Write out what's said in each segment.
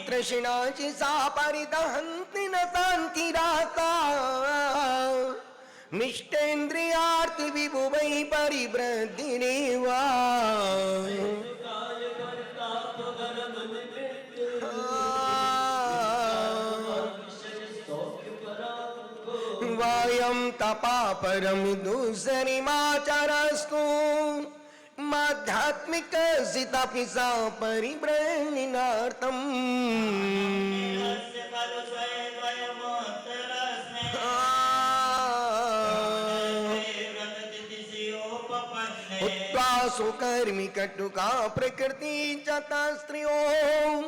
तृष्णाची सापरिदहन्ति न शांति राता निष्ठेन्द्रियार्थ विभुवै परिवृद्धिरेवा वायं तपा परम दूसरिमाचरस्तु माध्यात्मिक सितापिसा परिब्रह्मणार्थम् उत्वा सुकर्मी कटुका प्रकृति चता स्त्रियों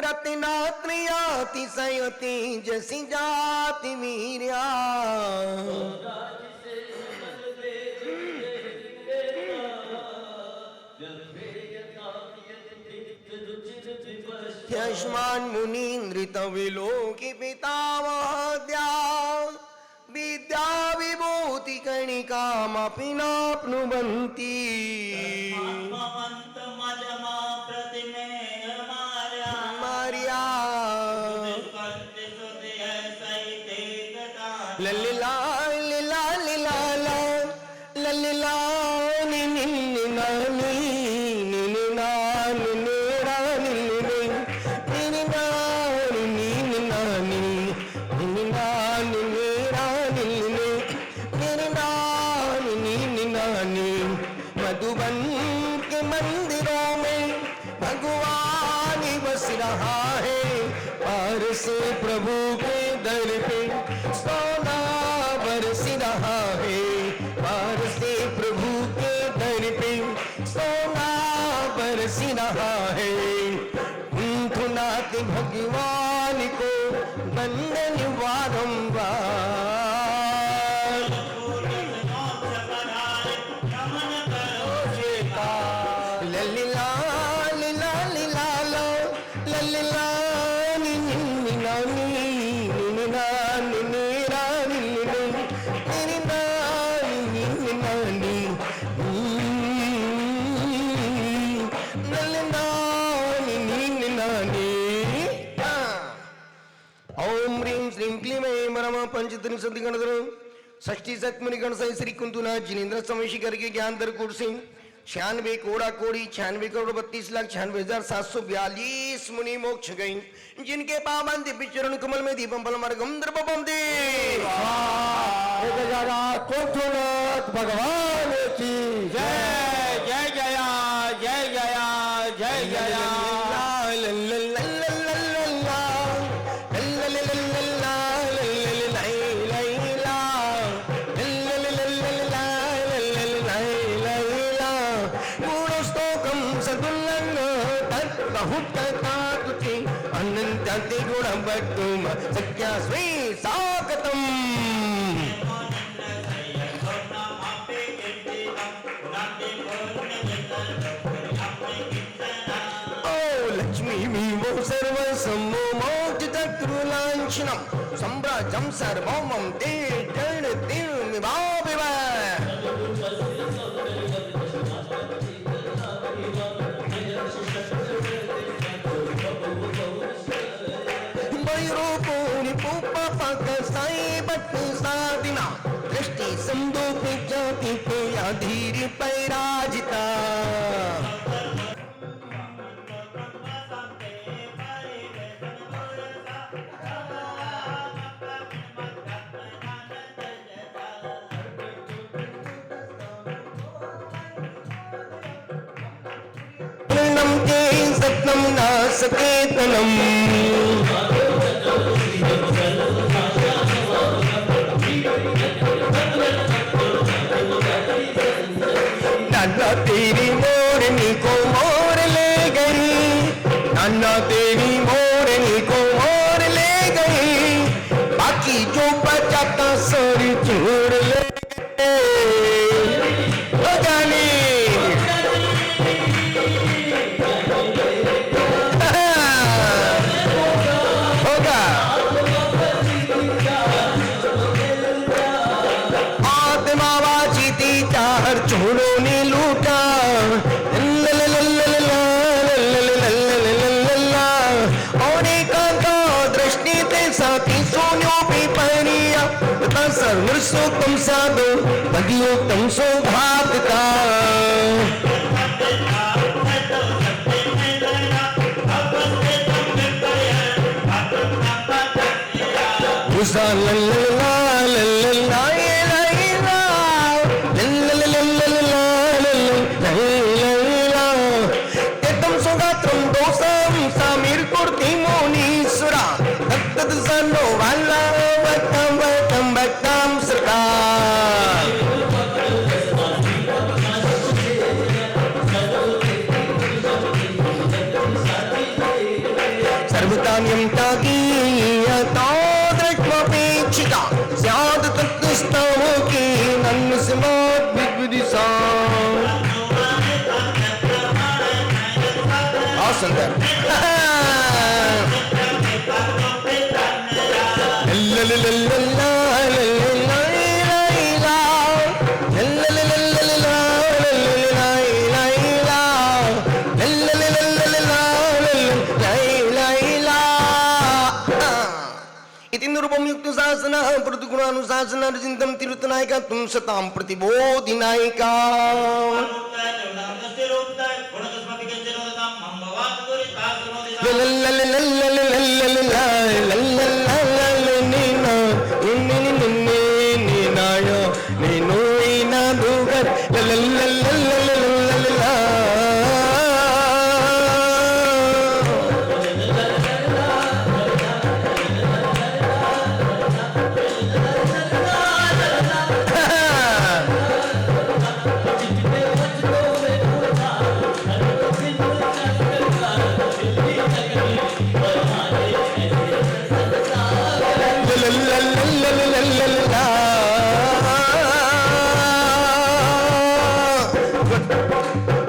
रत्नात्रियातिशयति जसि जाति वीर्या यस्मान् मुनीन्द्रित विलोकी पितामहद्या विद्या विभूति कणिकामपि नाप्नुवन्ति ललिला लिला लिला ललिला मधुबन के मंदिरों में भगवान बस रहा है पार से प्रभु के दर पे सोना बरस रहा है पार से प्रभु के दर पे सोना बरस रहा है धुनाते भगवान को बंदन वारंवार ललिला लिला लिला ललिला ओम ह्रीं श्रीं क्लीं ऐं परम पंचत्रिंशति गणधर षष्ठी सतमुनि गण सही श्री कुंतुनाथ जिनेन्द्र समयशी करके ज्ञान दर कोट सिंह 96 कोड़ा कोड़ी 96 करोड़ 32,96,742 मुनि मोक्ष गई जिनके पावन दिव्य चरण कमल में दीपम फल मर्गम द्रवपम दे कोठुनाथ भगवान की जय जय जया जय जया जय जया अनंत गुण बटुम सत्या स्वी साकतम ओ लक्ष्मी मीमो सर्व सम्मो मोक्ष चक्रुलांछनम सम्राजम सर्वमं ते जन तिल विभाविव दृष्टि संदूप जाति पे अधीर पैराजिता के सत्नम ना सकेतनम नाना तेरी मोरनी को मोर ले गई नाना तेरी मोरनी को मोर ले गई बाकी जो बचा था सारी चोर ले जाने होगा आत्मावाची थी चार चोरों ने लूटा और पुरुषोत्तम साधो भगियोत्तम सौभाग्यता उषा लल्ला लल्ला सर्वतान्यं ताकी तादृक्मपेक्षिता स्यात् तत्स्तवोकी नन्नस्मात् विद्विदिशा। बहुत सुंदर। शासन प्रतिगुणानुशासन अर्जितम तीर्थनायिका तुम सताम प्रतिबोधिनायिका।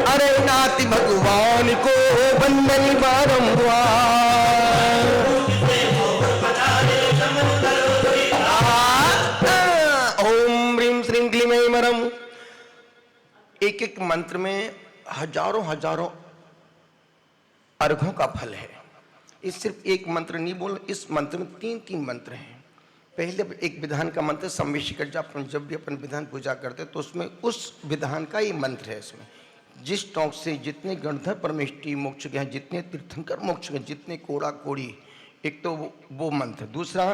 अरे नाति भगवान को बंदन बारंबार। ओम ह्रीं श्रीं क्लीं ऐं मरम। एक एक मंत्र में हजारों हजारों अर्घों का फल है। इस सिर्फ एक मंत्र नहीं बोल, इस मंत्र में 3 मंत्र हैं। पहले एक विधान का मंत्र संवेशिकर जब भी अपन विधान पूजा करते तो उसमें उस विधान का ही मंत्र है। इसमें जिस टोंक से जितने गणधर परमेष्टि मोक्ष गए, जितने तीर्थंकर मोक्ष गए, जितने कोड़ा कोड़ी, एक तो वो मंत्र, दूसरा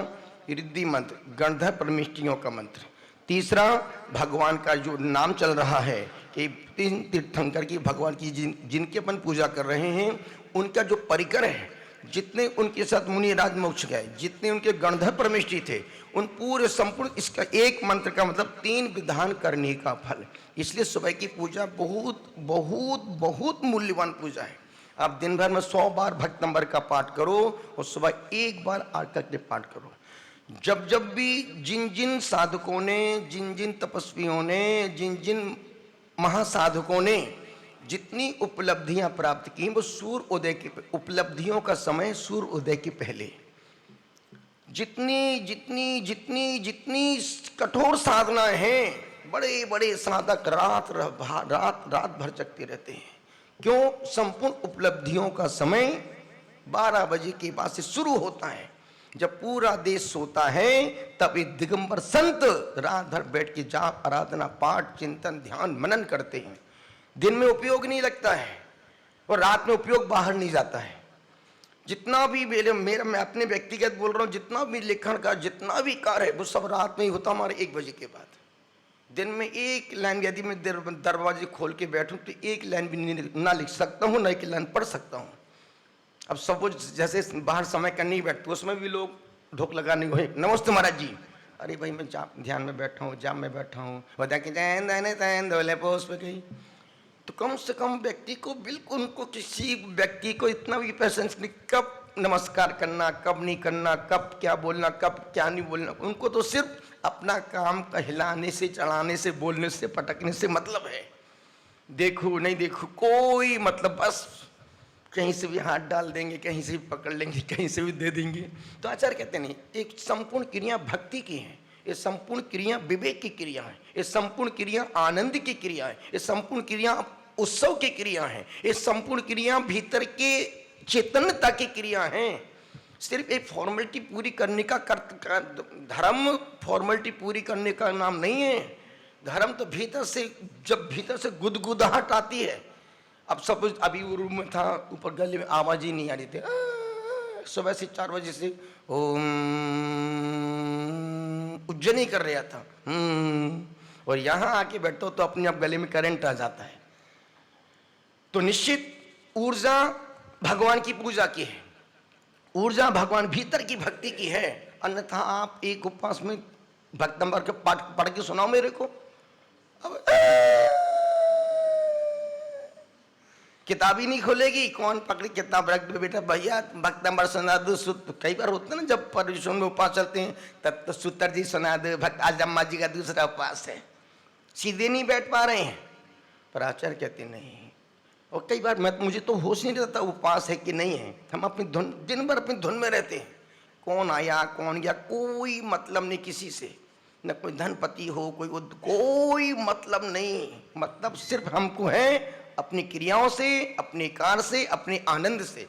रिद्धि मंत्र गणधर परमेष्टियों का मंत्र, तीसरा भगवान का जो नाम चल रहा है कि 3 तीर्थंकर की भगवान की जिनकी अपन पूजा कर रहे हैं उनका जो परिकर है, जितने उनके साथ मुनि राज मोक्ष गए, जितने उनके गणधर परमेष्टि थे, उन पूरे संपूर्ण इसका एक मंत्र का मतलब 3 विधान करने का फल। इसलिए सुबह की पूजा बहुत बहुत बहुत मूल्यवान पूजा है। आप दिन भर में 100 बार भक्त नंबर का पाठ करो और सुबह 1 बार आकर के पाठ करो। जब जब भी जिन जिन साधकों ने, जिन जिन तपस्वियों ने, जिन जिन महासाधकों ने जितनी उपलब्धियां प्राप्त की, वो सूर्य उदय की उपलब्धियों का समय सूर्य उदय के पहले जितनी जितनी जितनी जितनी कठोर साधनाएं हैं, बड़े बड़े साधक रात भर जगते रहते हैं। क्यों? संपूर्ण उपलब्धियों का समय 12 बजे के बाद से शुरू होता है। जब पूरा देश सोता है तब ये दिगंबर संत रात भर बैठ के जाप, आराधना, पाठ, चिंतन, ध्यान, मनन करते हैं। दिन में उपयोग नहीं लगता है और रात में उपयोग बाहर नहीं जाता है। जितना भी मैं अपने व्यक्तिगत बोल रहा हूँ, जितना भी लेखन का जितना भी कार्य है वो सब रात में ही होता हमारे 1 बजे के बाद। दिन में 1 लाइन यदि मैं दरवाजे खोल के बैठूं तो 1 लाइन भी ना लिख सकता हूँ, ना 1 लाइन पढ़ सकता हूँ। अब सब जैसे बाहर समय करने ही बैठते उसमें भी लोग ढोक लगाने को, नमस्ते महाराज जी, अरे भाई मैं ध्यान में बैठा हूँ, जाम में बैठा हूँ, बता के पुष्प गई। तो कम से कम व्यक्ति को बिल्कुल, उनको किसी व्यक्ति को इतना भी पेशेंस नहीं, कब नमस्कार करना, कब नहीं करना, कब क्या बोलना, कब क्या नहीं बोलना। उनको तो सिर्फ अपना काम कहलाने से, चढ़ाने से, बोलने से, पटकने से मतलब है। देखो नहीं देखो कोई मतलब, बस कहीं से भी हाथ डाल देंगे, कहीं से भी पकड़ लेंगे, कहीं से भी दे देंगे। तो आचार्य कहते नहीं, एक संपूर्ण क्रिया भक्ति की है, ये संपूर्ण क्रिया विवेक की क्रिया है, ये संपूर्ण क्रिया आनंद की क्रिया है, ये संपूर्ण क्रिया उत्सव की क्रिया है, ये संपूर्ण क्रिया भीतर के चेतनता की क्रिया है। सिर्फ एक फॉर्मेलिटी पूरी करने का धर्म फॉर्मेलिटी पूरी करने का नाम नहीं है। धर्म तो भीतर से, जब भीतर से गुदगुदाहट आती है। अब सब अभी वो रूम में था, ऊपर गले में आवाज ही नहीं आ रही थी, सुबह से 4 बजे से ओम उज्जैनी कर रहा था, और यहां आके बैठो तो अपने आप गले में करंट आ जाता है। तो निश्चित ऊर्जा भगवान की पूजा की है, ऊर्जा भगवान भीतर की भक्ति की है। अन्यथा आप एक उपवास में भक्त नंबर के पाठ पढ़ के सुनाओ मेरे को। अब किताब ही नहीं खोलेगी, कौन पकड़ी किताब रख दो बेटा, भैया भक्त नंबर सुना दो। कई बार होता है ना, जब पर्यूषण में उपवास चलते हैं तब तो सूत्र जी सुना दो, भक्त आज अम्मा जी का दूसरा उपवास है, सीधे नहीं बैठ पा रहे हैं। पर आचार्य कहते नहीं। और कई बार मुझे तो होश नहीं रहता उपवास है कि नहीं है। हम अपनी धुन, दिन भर अपनी धुन में रहते हैं, कौन आया कौन गया कोई मतलब नहीं किसी से, न कोई धनपति हो कोई मतलब नहीं। मतलब सिर्फ हमको है अपनी क्रियाओं से, अपने कार्य से, अपने आनंद से।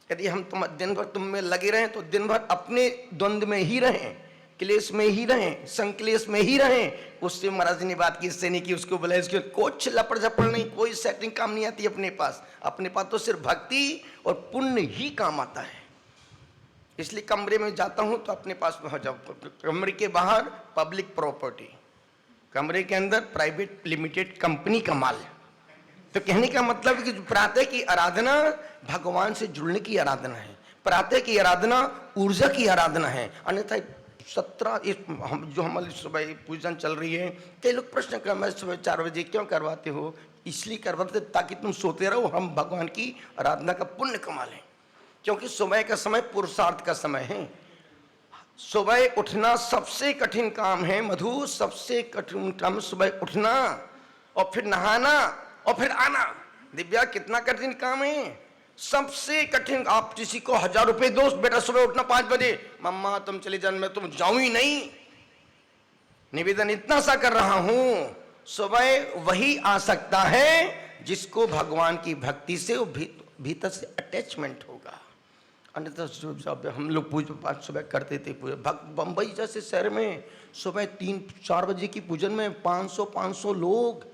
यदि हम दिन भर तुम में लगे रहें तो दिन भर अपने द्वंद्व में ही रहें, क्लेश में ही रहें, संक्लेश में ही रहें। उससे महाराज ने बात की, इससे नहीं की, उसको बोला इसको, कुछ लपड़ झपड़ नहीं, कोई सेटिंग काम नहीं आती अपने पास। अपने पास तो सिर्फ भक्ति और पुण्य ही काम आता है। इसलिए कमरे में जाता हूं तो अपने पास पहुंच जाओ। कमरे के बाहर पब्लिक प्रॉपर्टी, कमरे के अंदर प्राइवेट लिमिटेड कंपनी का माल। तो कहने का मतलब कि प्रातः की आराधना भगवान से जुड़ने की आराधना है, प्रातः की आराधना ऊर्जा की आराधना है। अन्यथा 17 जो हमारी सुबह पूजन चल रही है, कई लोग प्रश्न कर, मैं सुबह 4 बजे क्यों करवाते हो? इसलिए करवाते ताकि तुम सोते रहो, हम भगवान की आराधना का पुण्य कमा लें। क्योंकि सुबह का समय पुरुषार्थ का समय है। सुबह उठना सबसे कठिन काम है मधु, सबसे कठिन काम सुबह उठना और फिर नहाना और फिर आना। दिव्या कितना कठिन काम है, सबसे कठिन। आप किसी को 1000 रुपए दो, बेटा सुबह उठना 5 बजे, मम्मा तुम चले जाओ, मैं तुम जाऊं ही नहीं। निवेदन इतना सा कर रहा हूं, सुबह वही आ सकता है जिसको भगवान की भक्ति से भीतर से अटैचमेंट होगा। अन्यथा जब हम लोग पूजा पाठ सुबह करते थे, बंबई जैसे शहर में सुबह 3-4 बजे की पूजन में 500 लोग,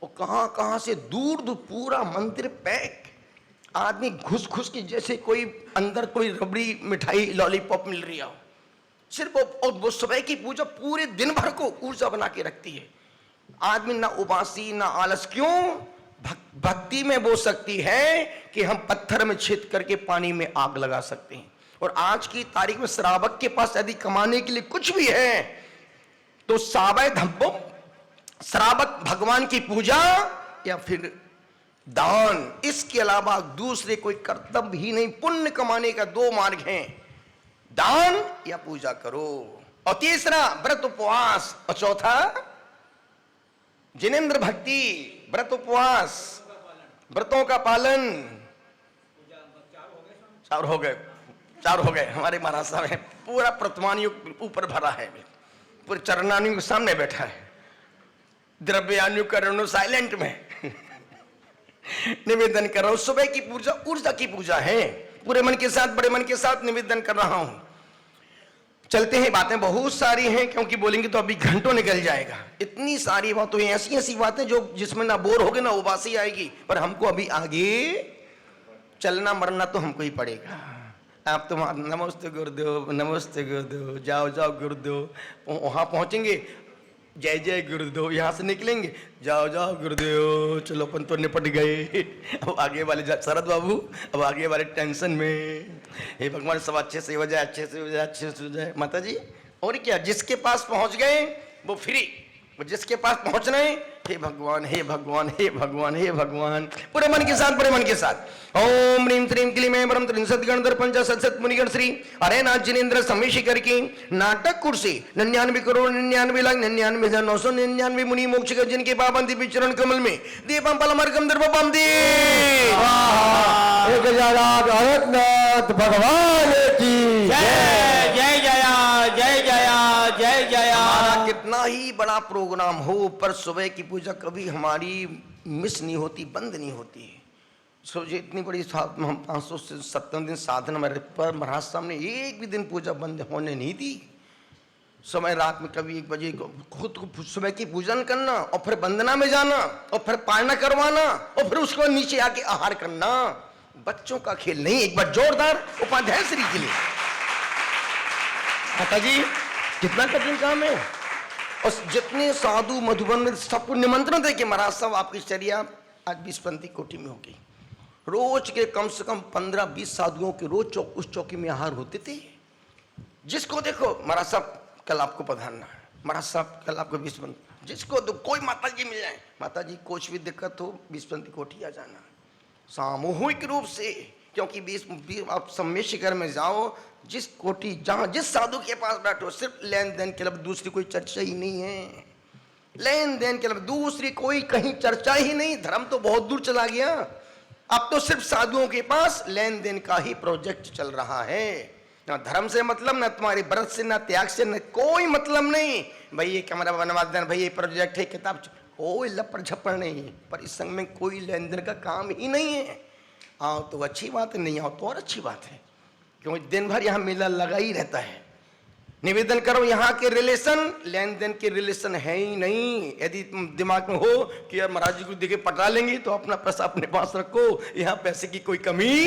और कहां कहां से दूर दूर पूरा मंदिर पैक, आदमी घुस घुस के जैसे कोई अंदर कोई रबड़ी मिठाई लॉलीपॉप मिल रही हो। सिर्फ वो सुबह की पूजा पूरे दिन भर को ऊर्जा बना के रखती है। आदमी ना उबासी ना आलस। क्यों? भक्ति में वो शक्ति है कि हम पत्थर में छेद करके पानी में आग लगा सकते हैं। और आज की तारीख में श्रावक के पास यदि कमाने के लिए कुछ भी है तो सावय धब्बो, श्रावक भगवान की पूजा या फिर दान, इसके अलावा दूसरे कोई कर्तव्य ही नहीं। पुण्य कमाने का 2 मार्ग हैं, दान या पूजा करो, और तीसरा व्रत उपवास, और चौथा जिनेंद्र भक्ति, व्रत उपवास, व्रतों का पालन। 4 हो गए हमारे महाराज साहब है। पूरा प्रतमानियुग ऊपर भरा है, पूरे चरणानियुग सामने बैठा है, द्रव्यानुयुग करणु साइलेंट में निवेदन कर रहा हूं। सुबह की पूजा ऊर्जा की पूजा है। पूरे मन के साथ, बड़े मन के साथ निवेदन कर रहा हूं। चलते हैं, बातें बहुत सारी हैं, क्योंकि बोलेंगे तो अभी घंटों निकल जाएगा। इतनी सारी बातें, ऐसी बातें जो जिसमें ना बोर होगे ना उबासी आएगी। पर हमको अभी आगे चलना मरना तो हमको ही पड़ेगा। आप तो नमस्ते गुरुदेव, नमस्ते गुरुदेव, जाओ जाओ गुरुदेव, वहां पहुंचेंगे जय जय गुरुदेव, यहाँ से निकलेंगे जाओ जाओ गुरुदेव, चलो अपन तो निपट गए। अब आगे वाले शरद बाबू, अब आगे वाले टेंशन में, हे भगवान सब अच्छे से हो जाए, अच्छे से हो जाए, अच्छे से हो जाए माता जी। और क्या, जिसके पास पहुंच गए वो फ्री, वो जिसके पास पहुंच रहे, हे भगवान हे भगवान हे भगवान हे भगवान, पूरे मन के साथ, बड़े मन के साथ। ओम ह्रीं श्रीं क्लीं ऐं परम त्रिंशत् गणधर पंच सत्सत मुनिगण श्री अरे नाथ जिनेन्द्र समेशिकर की नाटक कुर्सी 99 करोड़ 99 लाख 99,999 मुनि मोक्ष के जिनके पावन दिव्य चरण कमल में दीपम पलमर्कम दर्पम दी भगवान की जय जय जया जय जया जय जया। कितना ही बड़ा प्रोग्राम हो, पर सुबह की पूजा कभी हमारी मिस नहीं होती, बंद नहीं होती। सोचिए इतनी बड़ी हम 557 दिन साधना मेरे पर महाराज साहब ने एक भी दिन पूजा बंद होने नहीं दी। समय रात में कभी 1 बजे खुद को सुबह की पूजन करना और फिर वंदना में जाना और फिर पारणा करवाना और फिर उसके बाद नीचे आके आहार करना। बच्चों का खेल नहीं। एक बार जोरदार उपाध्याय श्री के लिए। माता जी कितना कठिन काम है। और जितने साधु मधुबन में सबको निमंत्रण दे के महाराज साहब आपकी चर्या आज 20 पंथी कोटि में हो गई। रोज के कम से कम 15-20 साधुओं के रोज उस चौकी में आहार होते थे। जिसको देखो महाराज साहब कल आपको पधारना है, महाराज साहब कल आपको 20 पंथी, जिसको तो कोई माता जी मिल जाए, माता जी कुछ भी दिक्कत हो 20 पंथी कोठी आ जाना सामूहिक रूप से। क्योंकि 20 आप सम्मेशिकर में जाओ, जिस कोठी जहां जिस साधु के पास बैठो सिर्फ लेन देन के अलावा दूसरी कोई चर्चा ही नहीं है। लेन देन के अलावा दूसरी कोई कहीं चर्चा ही नहीं। धर्म तो बहुत दूर चला गया। अब तो सिर्फ साधुओं के पास लेन देन का ही प्रोजेक्ट चल रहा है। ना धर्म से मतलब, ना तुम्हारे व्रत से, ना त्याग से, न कोई मतलब नहीं। भाई ये कैमरा बनवा देना, भाई ये प्रोजेक्ट है, किताब, कोई लपड़ झपड़ नहीं। पर इस संग में कोई लेन देन का काम ही नहीं है। आओ तो अच्छी बात है, नहीं आओ तो और अच्छी बात है। क्योंकि दिन भर यहाँ मेला लगा ही रहता है। निवेदन करो, यहाँ के रिलेशन लेन देन के रिलेशन है ही नहीं। यदि तुम दिमाग में हो कि यार महाराज जी को देखे पटा लेंगे तो अपना पैसा अपने पास रखो, यहाँ पैसे की कोई कमी।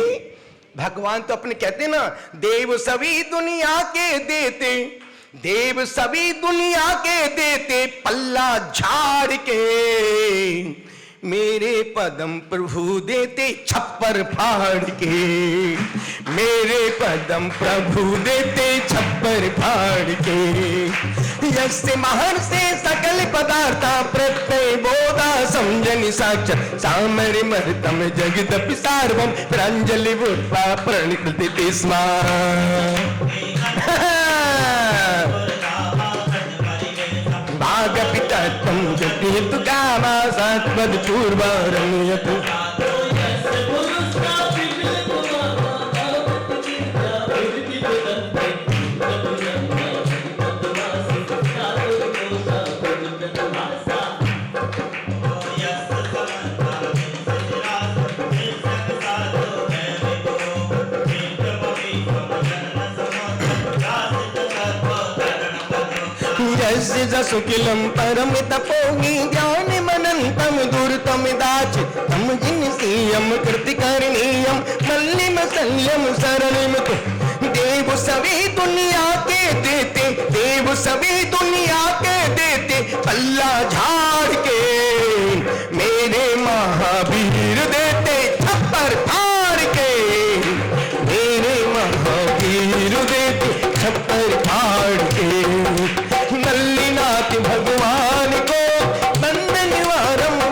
भगवान तो अपने कहते ना, देव सभी दुनिया के देते, देव सभी दुनिया के देते, पल्ला झाड़ के मेरे पदम प्रभु देते छप्पर फाड़ के। मेरे पदम प्रभु देते छप्पर फाड़ के। यस्य महर् से सकल पदार्था प्रत्यय बोधा समझनि साक्षात् सामरि मर्तम जगदपि सार्वम प्रांजलि बुद्धा प्रणिकृति स्म। भागपितत्वं जपितु कामा सात्वद पूर्वरण्यतु। यस्य जसुकिलं परम तपोगी ज्ञान मनंतम दूरतम दाच तम जिन सीयम कृति करणीयम मल्लिम संयम शरणिम तु। देव सभी दुनिया के देते, देव सभी दुनिया के देते, पल्ला झाड़ के मेरे महावीर देते छप्पर फाड़ के। मेरे महावीर देते छप्पर फाड़ के। नल्लीनाथ भगवान को बंदन वारंवार।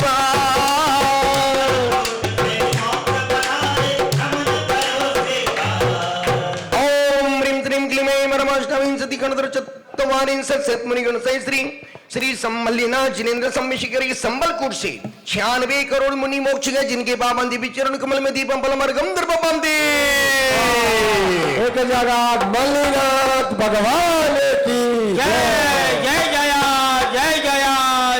ओम ह्रीं श्रीं क्लीं ऐं परमाष्टविंशति गणधर मुनिगण श्री श्री सम्मल्लिनाथ जिनेन्द्र सम्मिशिकरी संबलपुर से 96 करोड़ मुनि मोक्ष गए, जिनके पावन दिव्य चरण कमल में दीपम पलमर्गम द्रवपम दे। एक जगत मल्लिनाथ भगवान की जय। जय जया, जय जया,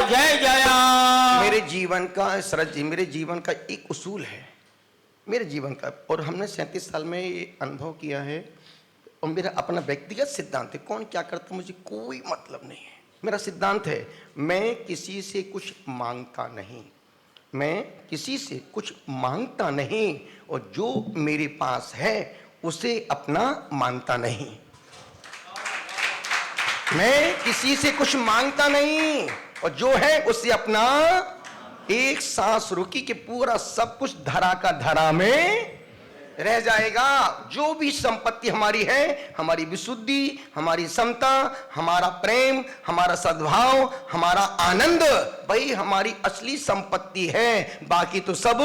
जय जया। मेरे जीवन का शरद जी, मेरे जीवन का एक उसूल है, मेरे जीवन का, और हमने 37 साल में ये अनुभव किया है। और मेरा अपना व्यक्तिगत सिद्धांत है, कौन क्या करता मुझे कोई मतलब नहीं है। मेरा सिद्धांत है, मैं किसी से कुछ मांगता नहीं, मैं किसी से कुछ मांगता नहीं, और जो मेरे पास है उसे अपना मानता नहीं। मैं किसी से कुछ मांगता नहीं, और जो है उससे अपना। एक सांस रुकी कि पूरा सब कुछ धरा का धरा में रह जाएगा। जो भी संपत्ति हमारी है, हमारी विशुद्धि, हमारी समता, हमारा प्रेम, हमारा सद्भाव, हमारा आनंद, वही हमारी असली संपत्ति है। बाकी तो सब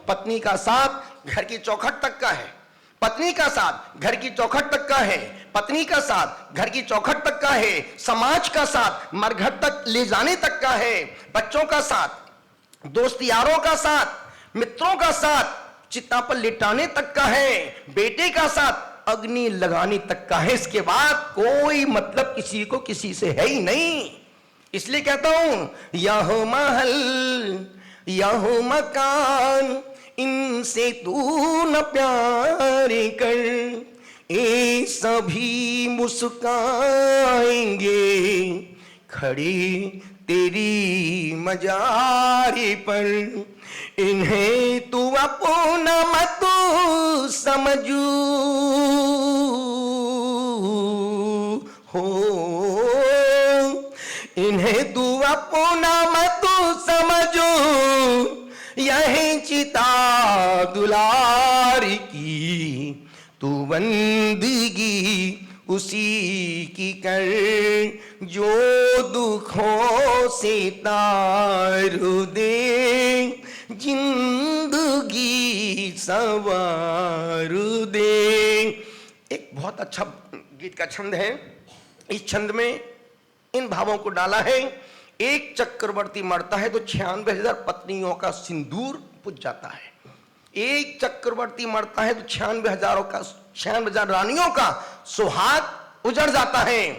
पत्नी का साथ घर की चौखट तक का है, पत्नी का साथ घर की चौखट तक का है, पत्नी का साथ घर की चौखट तक का है, समाज का साथ मरघट तक ले जाने तक का है, बच्चों का साथ, दोस्त यारों का साथ, मित्रों का साथ चिता पर लिटाने तक का है, बेटे का साथ अग्नि लगाने तक का है। इसके बाद कोई मतलब किसी को किसी से है ही नहीं। इसलिए कहता हूं, यह महल, यह मकान, इनसे तू न प्यार कर, ये सभी मुस्काएंगे खड़े तेरी मजारी पर। इन्हें तू अपना मत समझू हो, इन्हें तू अपना मत समझो, यही चिता दुलारी की तू बंदगी उसी की कर, जो दुखों से तार दे जिंदगी सवार दे। एक बहुत अच्छा गीत का छंद है। इस छंद में इन भावों को डाला है। एक चक्रवर्ती मरता है तो 96,000 पत्नियों का सिंदूर बुझ जाता है। एक चक्रवर्ती मरता है तो 96,000 रानियों का सुहाग उजड़ जाता है।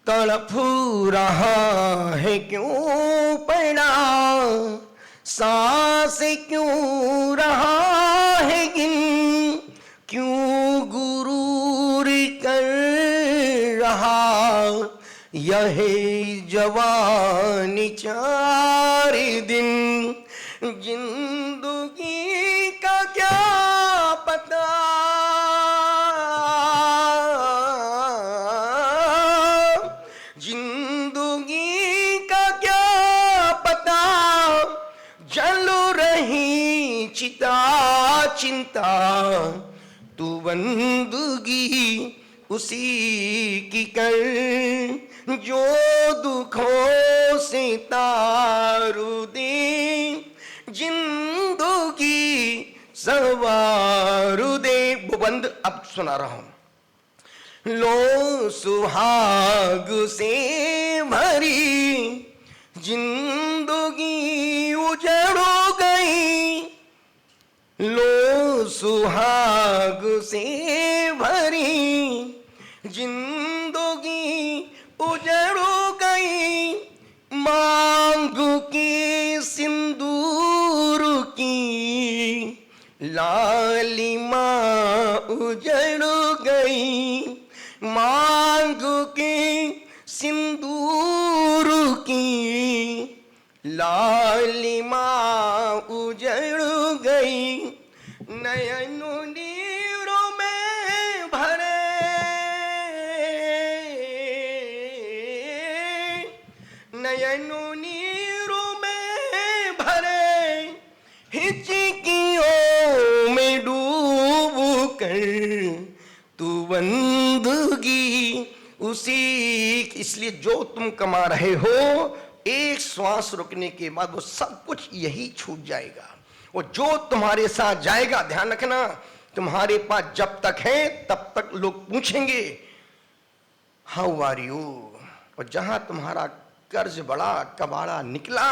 तड़प रहा है क्यों पड़ा, सांस क्यों रहा है गिन, क्यों गुरूर कर रहा यह जवानी 4 दिन। जिंदगी का क्या पता, जिंदगी का क्या पता, जल रही चिता चिंता, तू बंदगी उसी की कर, जो दुखों से तारू दे जिंदगी सवारू दे। वो बंद अब सुना रहा हूं। लो सुहाग से भरी जिंदगी उजड़ गई, लो सुहाग से भरी जिंदगी उजड़ गई, मांग के सिंदूर की लालिमा उजड़ गई, मांग के सिंदूर की लालिमा उजड़ गई। नयनों नीरों में भरे, नयनों नीरों में भरे, हिचकियों में डूब कर तू बंदगी उसी। इसलिए जो तुम कमा रहे हो, एक श्वास रुकने के बाद वो सब कुछ यही छूट जाएगा। और जो तुम्हारे साथ जाएगा, ध्यान रखना, तुम्हारे पास जब तक है तब तक लोग पूछेंगे हाउ आर यू, और जहां तुम्हारा कर्ज बड़ा कबाड़ा निकला,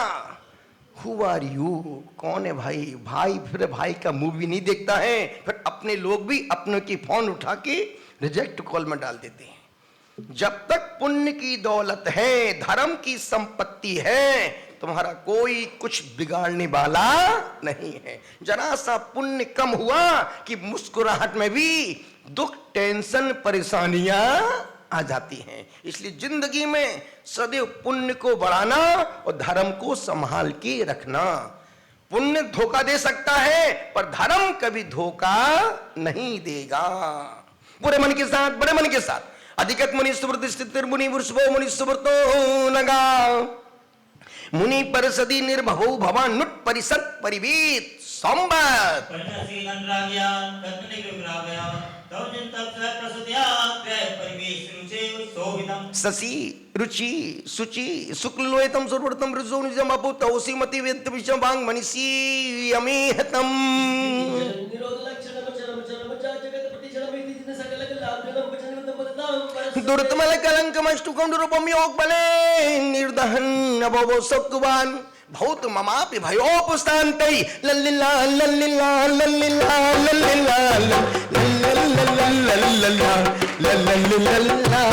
हु आर यू, कौन है भाई, भाई फिर भाई का मुंह भी नहीं देखता है। फिर अपने लोग भी अपनों की फोन उठा के रिजेक्ट कॉल में डाल देते हैं। जब तक पुण्य की दौलत है, धर्म की संपत्ति है, तुम्हारा कोई कुछ बिगाड़ने वाला नहीं है। जरा सा पुण्य कम हुआ कि मुस्कुराहट में भी दुख, टेंशन, परेशानियां आ जाती हैं। इसलिए जिंदगी में सदैव पुण्य को बढ़ाना और धर्म को संभाल के रखना। पुण्य धोखा दे सकता है पर धर्म कभी धोखा नहीं देगा। बुरे मन के साथ, बड़े मन के साथ। अधिकत मुनि सुब्रत स्थित मुनि वृषभो मुनि सुब्रतो नगा, मुनि परसदी निर्भवो भवान नुट परिसत परिवीत संबत। शशि रुचि शुचि शुक्ल लोहितम सुवर्तम ऋजो निजम अभु तौसी मति वेद विषम वांग मनीषी अमेहतम। दुर्तमल कलंकमष्टुकं दुरुपम योग बले निर्दहन नभो सत्कुवान भौत ममापि भयोपस्तान्तै लल्लिला लल्लिला लल्लिला लल्लिला लल्लिला लल्लिला लल्लिला।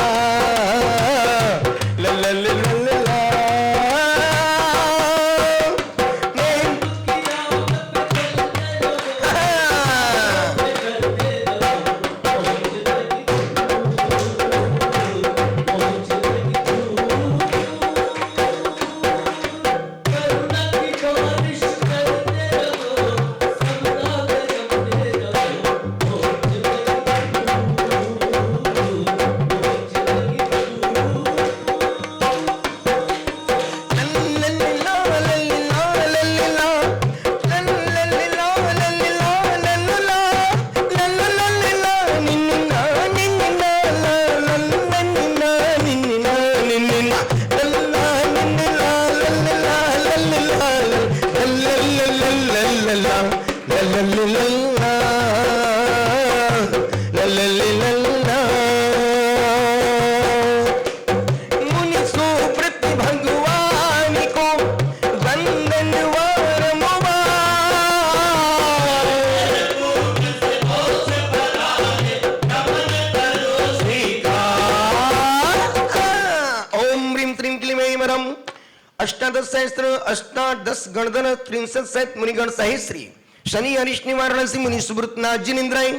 वारमुवा ओम ह्रीं श्रीं क्लीं ऐं मरम अष्टादश सहस्त्र अष्टादश गणधन त्रिंशत सहित मुनिगण सहस्री शनि हरीश निवारण से मुनि सुब्रतनाथ जिनेन्द्राय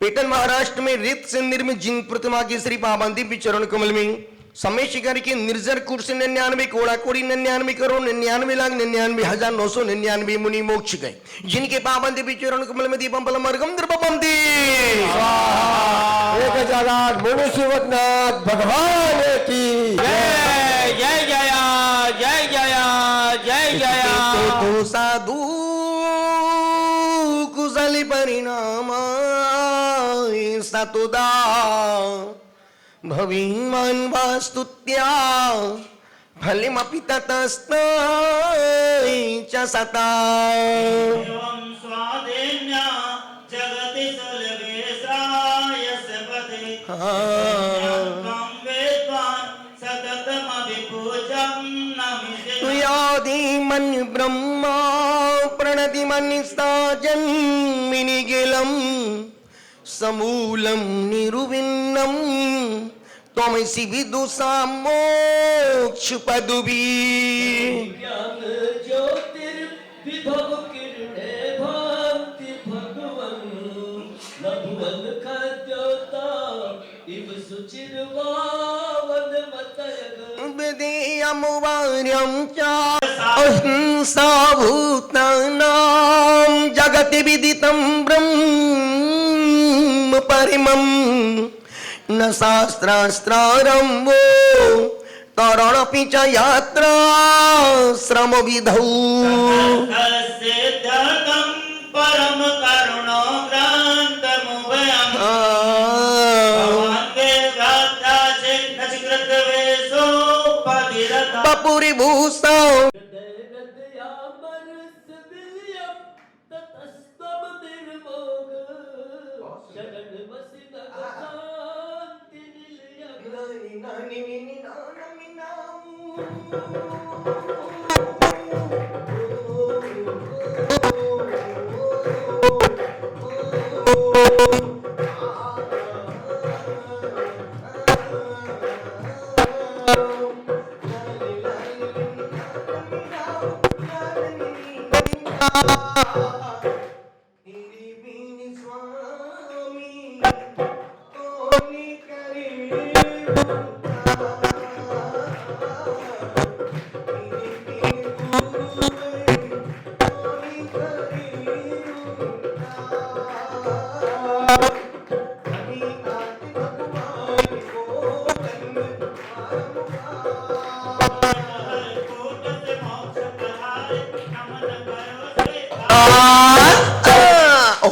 पेटन महाराष्ट्र में रेत से निर्मित जिन प्रतिमा की श्री पाबंदी भी चरण कमल में समय शिकारी के निर्जर कुर्सी 99 कोड़ा कोड़ी 99 करोड़ 99,99,999 मुनि मोक्ष गए जिनके पाबंदी भी चरण कमल में दीपम पलम अर्घम द्रपम दी एक जगत मुनि सुब्रतनाथ भगवान की जय जय जया जय जया जय जया तो साधु कुशली परिणाम सतुदा भविमान वास्तुत्या फलिमपि ततस्तै च सता एवं स्वादेन्या जगति सुलभे श्रायस्य पदे त्वं वेद्वान् सततमभिपूज्यं नमिते तुयादिमन् ब्रह्मा प्रणतिमन्निस्ता जन्मिनिगिलम् समूलं निरुविन्नं त्वमसि विदुषा मोक्षपदुभिः ज्ञान ज्योतिर्विभव किरणे भान्ति भगवन् नभुवन खद्योता इव सुचिर्वावन मतयग विधेयं वार्यं च अहिंसा भूतानां जगति विदितं ब्रह्म परिमम् न शास्त्रास्त्रारम्भो तरणपि च यात्रा श्रमविधौ तस्येत्यर्थं परम करुणो ग्रन्थमुभयम् भवान् वेदात्ता चिन्नचिकृतवेषोपधिरता बपुरिभूषा हृदयनदयामर सविलियं ततस्त्वं निर्मोग शरण वसि शान्ति निलयम्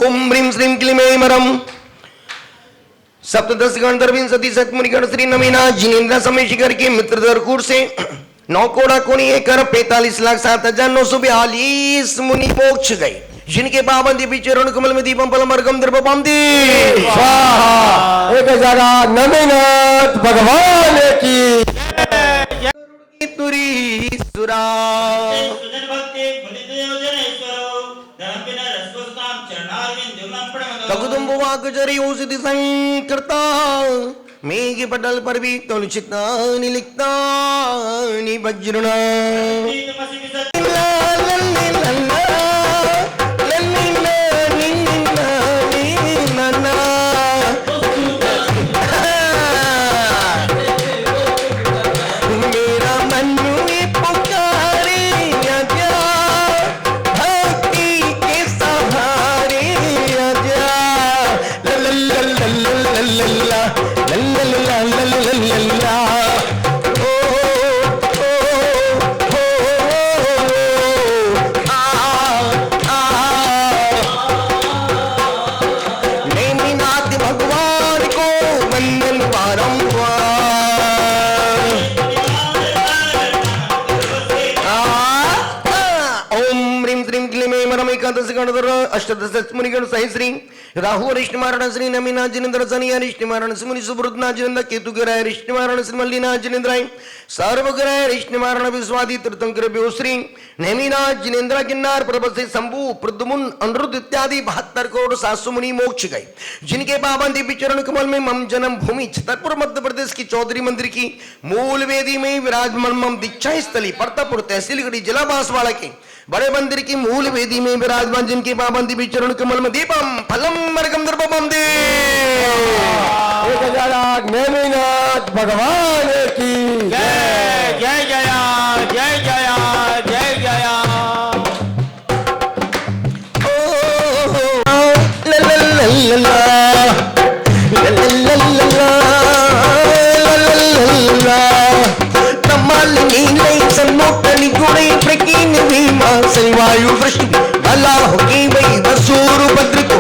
ओम ह्रीं श्रीं क्लीं ऐं मरम सप्तदश गणधर विंशति सतमुनिगण श्री नवीना जिनेन्द्र समय शिखर के मित्रधरपुर से 9 कोड़ा कोणी 1 अरब 45,07,942 मुनि मोक्ष गए जिनके पाबंदी भी चरण कमल में दीपम पलम अर्घम द्रवपम दी स्वाहा एक जगत नवीनाथ भगवान की तुरी सुरा सुजन भक्ति मुदित योजनेश्वरो धनपिन रस्वस्तां चरणारविंदं प्रणमतो तगुदुम्बु वाकचरी औषधि संकृता मेघ पटल पर भी तुलचितानि लिखतानि वज्रणा नीतमसि विसर्ज मेरा मन में पुकारे आजा भक्ति के सहारे आजा ला ला ला ला ला ला ला ला ला ला मरम एकादश गणधर अष्टदश मुनिगण सहस्री राहु अरिष्टमारण श्री नमीना जिनेन्द्र शनि अरिष्टमारण श्री मुनि सुब्रतना जिनेन्द्र केतु ग्रह अरिष्टमारण श्री मल्लिना जिनेन्द्र सर्व ग्रह अरिष्टमारण विश्वादी तीर्थंकर बेश्री नमीना जिनेन्द्र किन्नार प्रभसे शंभु प्रद्युम्न अनिरुद्ध इत्यादि 72 करोड़ 700 मुनि मोक्ष गए, जिनके पावन दिव्य चरण कमल में मम जन्म भूमि छतरपुर मध्य प्रदेश की चौधरी मंदिर की मूल वेदी में विराजमान मम दीक्षा स्थली परतापुर तहसीलगढ़ी जिला बांसवाड़ा के बड़े मंदिर की मूल वेदी में विराजमान, जिनके पावन दिव्य चरण कमल में दीपम फलम मरगम द्रवम दे नेमिनाथ भगवान की जय जय जया जय जया जय जया। वायु वृष्टि भला हो की वही वसूर भद्र को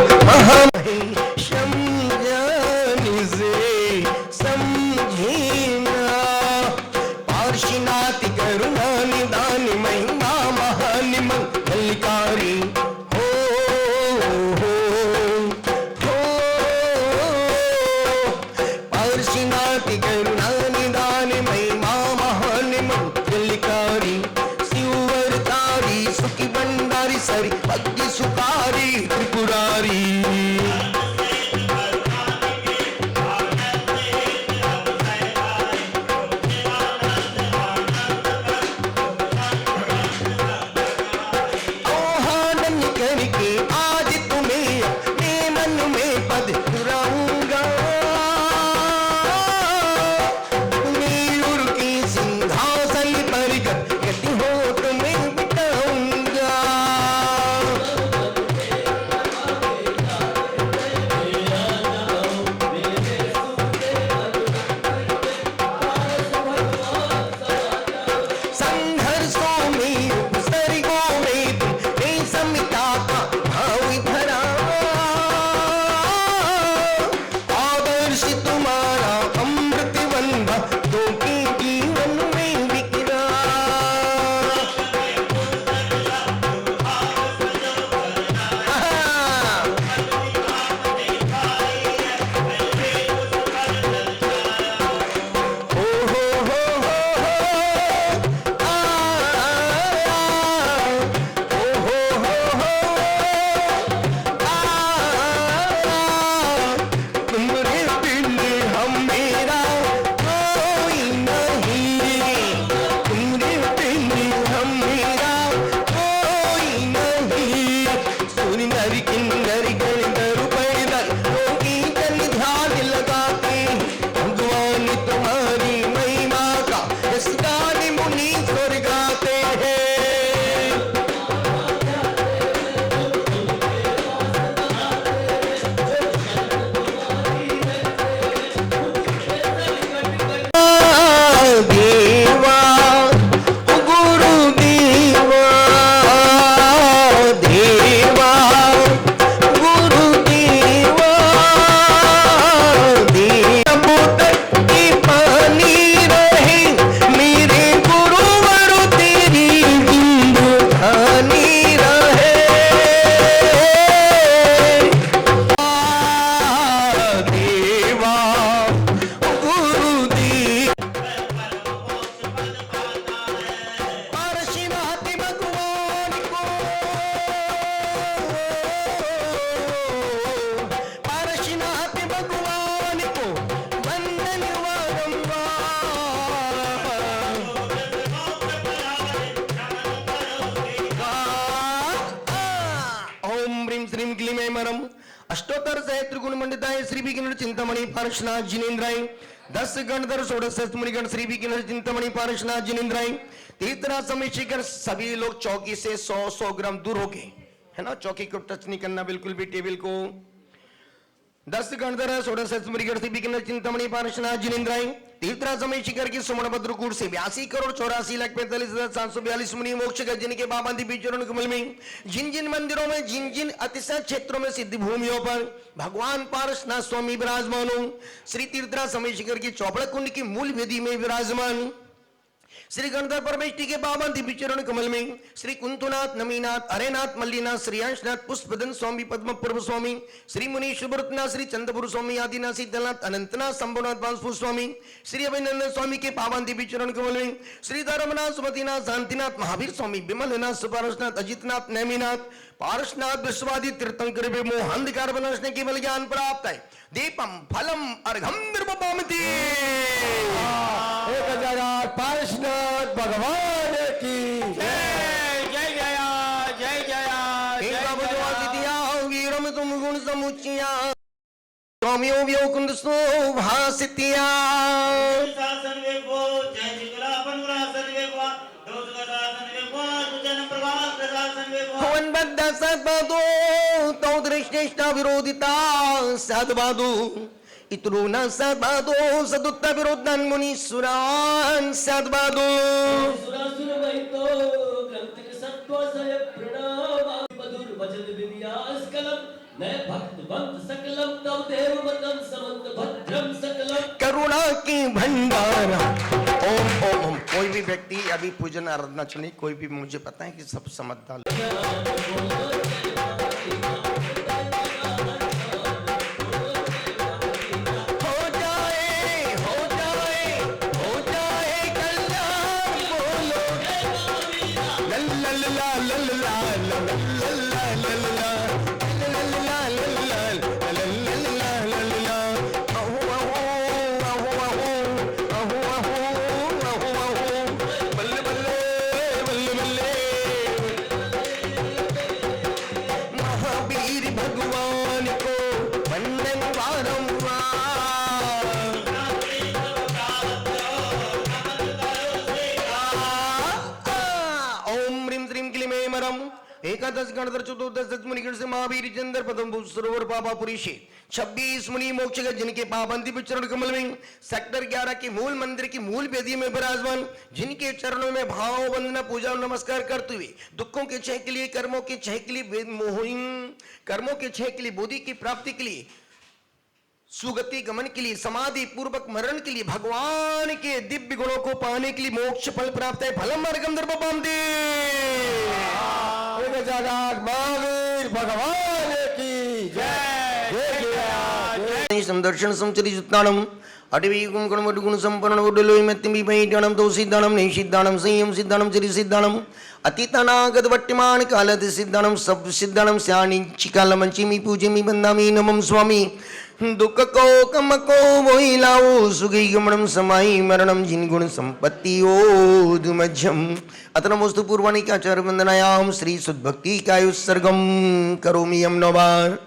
पार्शिनाति करुणा निदान महिमा महानिम मल्लिकारी हो पार्शिनाति करुणा निदान महिमा महानिम मल्लिकारी शिवरतारी सुखी भंडारी सरी भक्ति सुखारी त्रिपुरारी अष्टोत्तर सहस्त्र गुण मंडिताय श्री विघ्न चिंतामणि पार्श्वनाथ जिनेन्द्राय 10 गणधर 16 मुनिगण श्री विघ्न चिंतामणि पार्श्वनाथ जिनेन्द्राय तीर्थरा समय शिखर सभी लोग चौकी से 100 ग्राम दूर हो गए, है ना। चौकी को टच नहीं करना बिल्कुल भी, टेबल को 10 गणधर 16 मुनिगण श्री विघ्न चिंतामणि पार्श्वनाथ जिनेन्द्राय तीर्थरा समय शिखर की सुमन भद्रकूट से 82 करोड़ 84,45,742 मुनि मोक्ष गए, जिनके बाबा दिव्य चरण कमल में जिन जिन मंदिरों में जिन जिन अतिशय क्षेत्रों में सिद्ध भूमियों पर भगवान पार्श्वनाथ स्वामी विराजमान हो, श्री तीर्थरा समय शिखर की चौपड़ कुंड की मूल वेदी में विराजमान श्री गणधर परमेष्टि के पावन दिव्य चरण कमल में श्री कुंतुनाथ, नमीनाथ, अरेनाथ, मल्लीनाथ, श्रीयांशनाथ, पुष्पदन स्वामी, पद्म प्रभु स्वामी, श्री मुनि शुभ्रतनाथ, श्री चंद्रपुर स्वामी, आदिनाथ, शीतलनाथ, अनंतनाथ, संभवनाथ, बांसपुर स्वामी, श्री अभिनंदन स्वामी के पावन दिव्य चरण कमल में श्री धर्मनाथ, सुमतिनाथ, शांतिनाथ, महावीर स्वामी, विमलनाथ, सुपारसनाथ, अजितनाथ, नैमिनाथ, पारसनाथ, विश्वादि तीर्थंकर मोहांधकार बनसने केवल ज्ञान प्राप्त है। दीपम फलम अर्घम निर्वपामति। 1008 पार्श्वनाथ भगवान की जय जय जया जय जया जय जया वीरम तुम गुण समुचिया स्वामियों व्योकुंद शोभासितिया शासन वेगो जय जिगलापन उरासन वेगो दोष का शासन वेगो सुजन प्रवाह प्रशासन वेगो भवन बद्ध सद्बादो तो दृष्टिष्ठा विरोधिता सद्बादो इतरो न सद्बादो सदुत्ता विरोधन मुनीश्वरान सद्बादो सुरासुर वैतो ग्रंथिक सत्वसय प्रणाम मधुर वचन विन्यास कलम नय भक्त बंद सकलम तव देव मतम समंत भद्रम सकलम करुणा की भंडार। ओम ओम ओम। कोई भी व्यक्ति अभी पूजन आराधना चुनी, कोई भी, मुझे पता है कि सब समझदार एकादश गणधर चतुर्दश मुनिगण से महावीर चंद्र पदम सरोवर पापा पुरीशे 26 मुनि मोक्ष गए जिनके पावन दिव्य चरण कमल में सेक्टर 11 के मूल मंदिर की मूल वेदी में विराजमान, जिनके चरणों में भाव वंदना पूजा और नमस्कार करते हुए दुखों के क्षय के लिए, कर्मों के क्षय के लिए, कर्मों के क्षय के लिए, बोधि की प्राप्ति के लिए, सुगति गमन के लिए, समाधि पूर्वक मरण के लिए, भगवान के दिव्य गुणों को पाने के लिए मोक्ष फल प्राप्त है। फलम मार्गम दर्पपामते। 1008 महावीर भगवान की जय। संदर्शन संचरी जुत्तानम अटवी गुण गुण संपन्न उडलोय मत्तिमि पैठणम तो सिद्धानम नहीं सिद्धानम संयम सिद्धानम चरि सिद्धानम अतीतनागत वर्तमान कालत सिद्धानम सब सिद्धानम स्यानि चिकालम चिमि पूजमि बंदामि नमम स्वामी दुख को कम को वही लाओ सुखी गमनम समाई मरणम जिन गुण संपत्ति ओधुमध्यम अतनमोस्तु पूर्वाणि का आचार्य वंदनायाम श्री सुदभक्ति का उत्सर्गम करोमि यम नवार।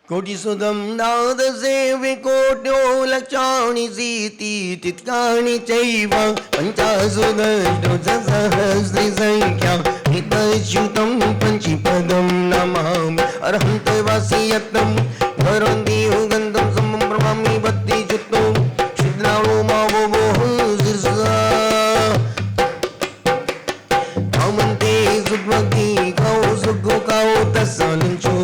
कोटिसुदं नाद सेवे कोट्यो लक्षाणि सीति तित्कानि चैव पञ्चाशदष्टसहस्रि संख्या हितच्युतं पञ्चपदं नमामि अर्हन्ते वासियत्तं वरन्ति युगन्तं समं ब्रह्मामि भक्तियुक्तो शिद्राणो मावो शीर्षा कामन्ते सुद्भक्ति काओ सुगो काओ तस्सलञ्चो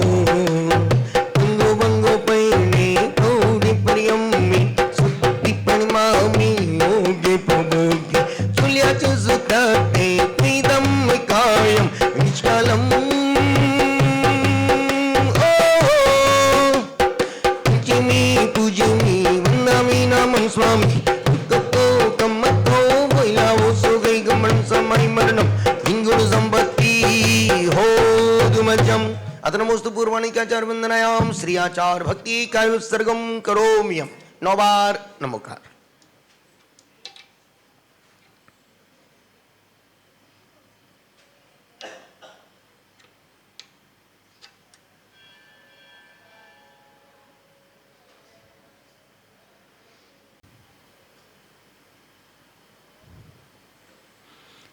अतनमोस्तु पूर्वाणि का आचार्य वंदनायाम श्री आचार भक्ति का उत्सर्गम करोमि हम। 9 बार नमोकार।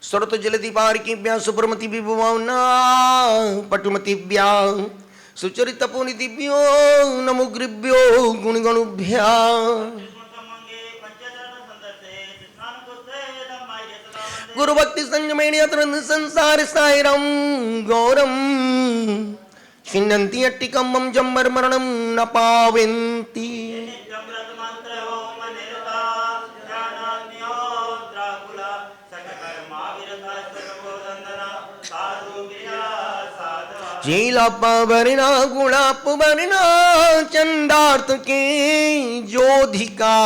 सरत जलधि पारिकेभ्यः सुप्रमति विभुवाना पटुमतिभ्यः सुचरित पुनितिभ्यो नमोग्रिभ्यो गुणगणुभ्यः गुरु भक्ति संयमेण यत्र संसार सायरम गौरम छिन्नन्ति अट्टिकं मम जम्बर मरणं न पावन्ति। नित्यं व्रतमन्त्र होम निरता ध्यानान्यो द्राकुला सकर्मा विरता सर्वबोधन्दना साधु प्रिया साधवा चीलापवरणा गुणापवरणा चंडार्थ के जोधिका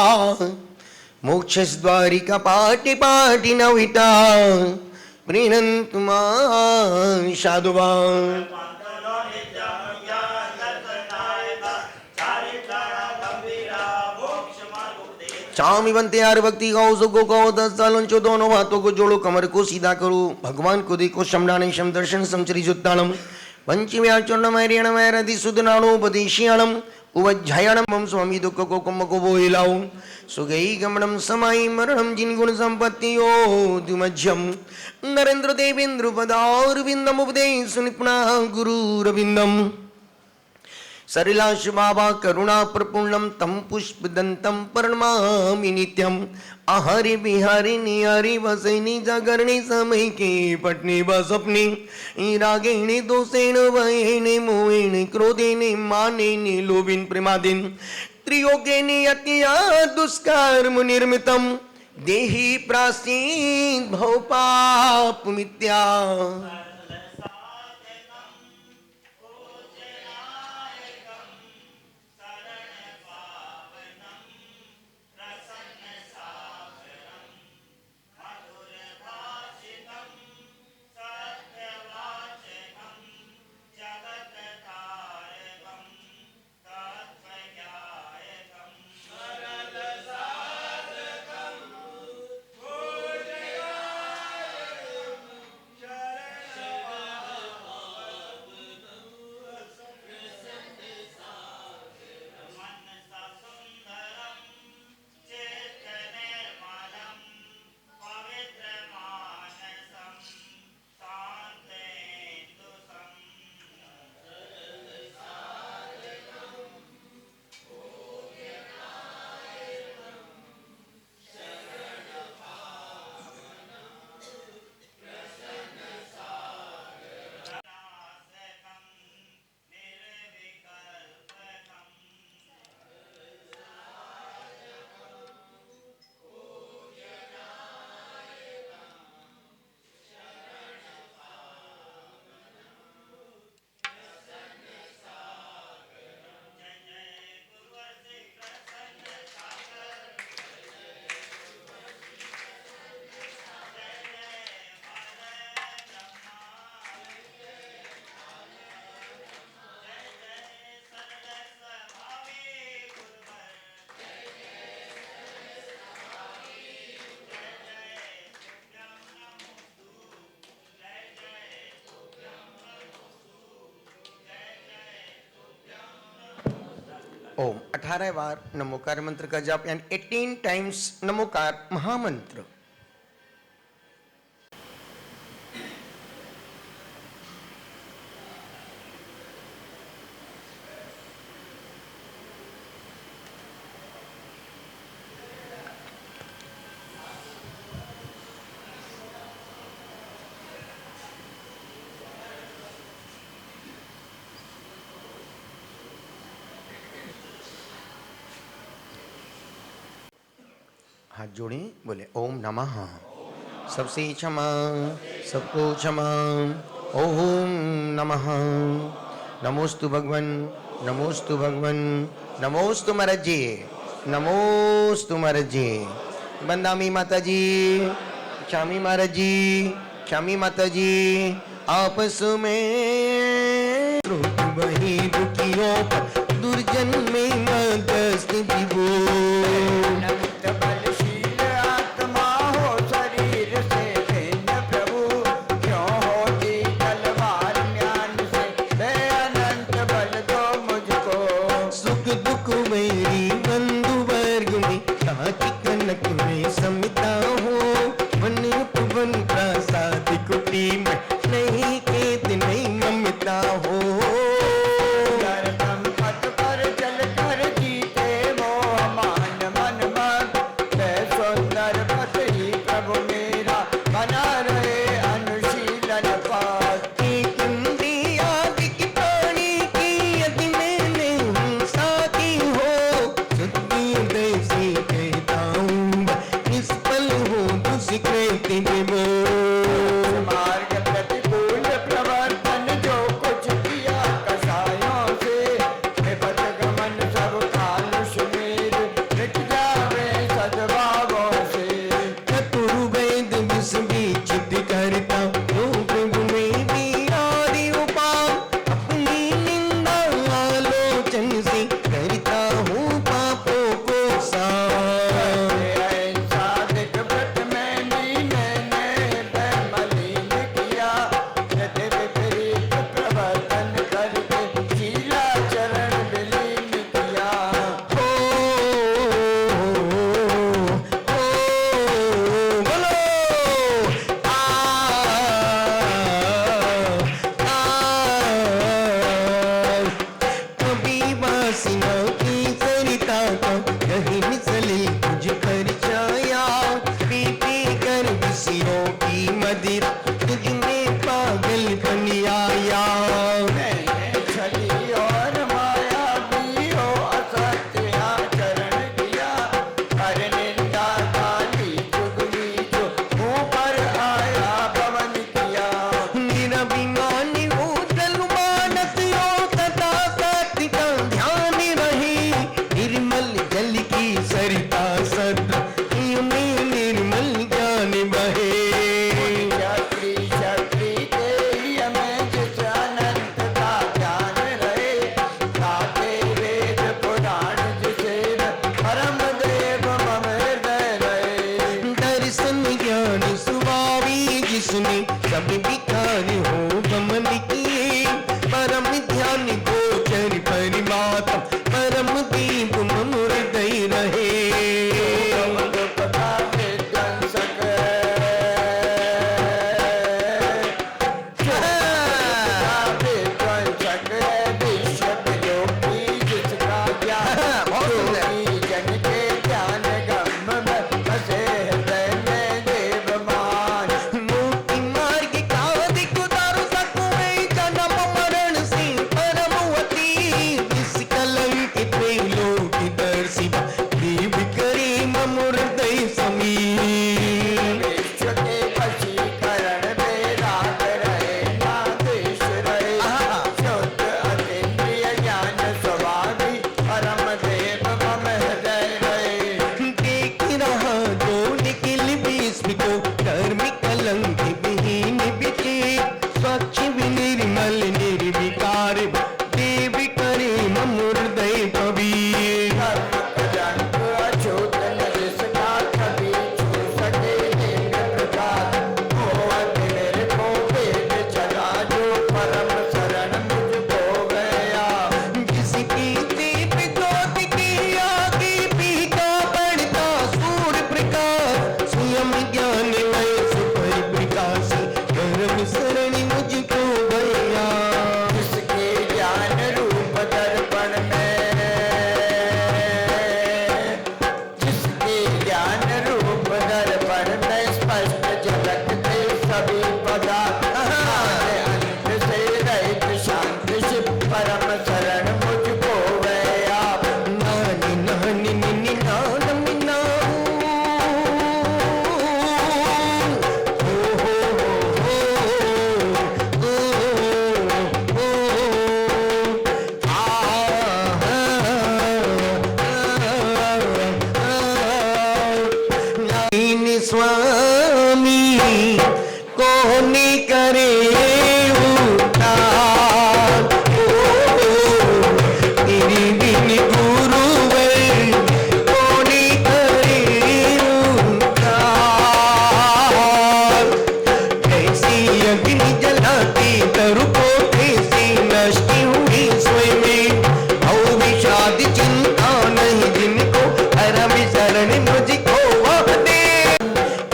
मोक्षद्वारिका पाटि पाटि नविता प्रीणन्तु मां साधुवान्। मंत्रो नित्यं ज्ञान दर्शनाय चारित्रा गंभीरा मोक्ष मार्ग उपदेश चामी बनते यार भक्ति गाओ सुगो गाओ 10 सालों चो दोनों हाथों को जोड़ो कमर को सीधा करो भगवान को देखो शमडाने शम दर्शन समचरी जुत्तालम पंचम्याचरणमैरेण मैरधि सुदनाणोपदेशियाणम उवज्झायणम मम स्वामी दुख को कुम को बोहिलाओ सुगई गमनम समाई मरणम जिन गुण संपत्ति ओद्युमज्यम नरेंद्र देवेंद्र पदारविंदम उपदेश निपुणा गुरु रविंदम सरिलाश बाबा करुणा प्रपूर्णम तम पुष्प दंतम प्रणमामि नित्यम आहरि बिहारी निहारी वसैनी जागरणी समय के पटनी बसपनी रागेणी दोषेण वयेणे मोहेणे क्रोधेने मानेने लोभिन प्रेमादिन त्रियोगेने अत्या दुष्कर्म निर्मितम देहि प्रासीद भवपाप मिथ्या। ओम 18 बार नमोकार मंत्र का जाप यानी 18 टाइम्स नमोकार महामंत्र। हाथ जोड़े बोले ओम नमः सबसे क्षमा सबको क्षमा ओम नमः नमोस्तु भगवन नमोस्तु भगवन नमोस्तु महाराज जी नमोस्तु महाराज जी बंदामी माता जी क्षमी महाराज जी क्षमी माता जी आपस में वही दुखियों पर दुर्जन में मध्यस्थ विभो द्वारे देवी करे मुर्दय कबीर। कलंक अछूत न जिसका कभी छू सके लिंग प्रकार। हो अतिर को वेद चला जो परम शरण मुझको गया। जिसकी दीप ज्योति की आगे पीका पड़ता सूर्य प्रकाश। स्वयं ज्ञानमय सुपर प्रकाश कर्म शरण मुझको गया। जिसके ज्ञान रूप दर्पण में, जिसके ज्ञान रूप दर्पण में स्पष्ट झलकते सभी पदार्थ। अंत से रहित शांत शिव परम शरण मुझको गया। नानी नानी निनी नादम नाऊ। हो स्वामी कोनी करे उद्धार। तेरी बिन गुरुवर कोनी करे उद्धार। कैसी अग्नि जलाती तरु को कैसी नष्ट हुई स्वयं। भव विषाद चिंता नहीं जिनको परम शरण मुझको वह दे।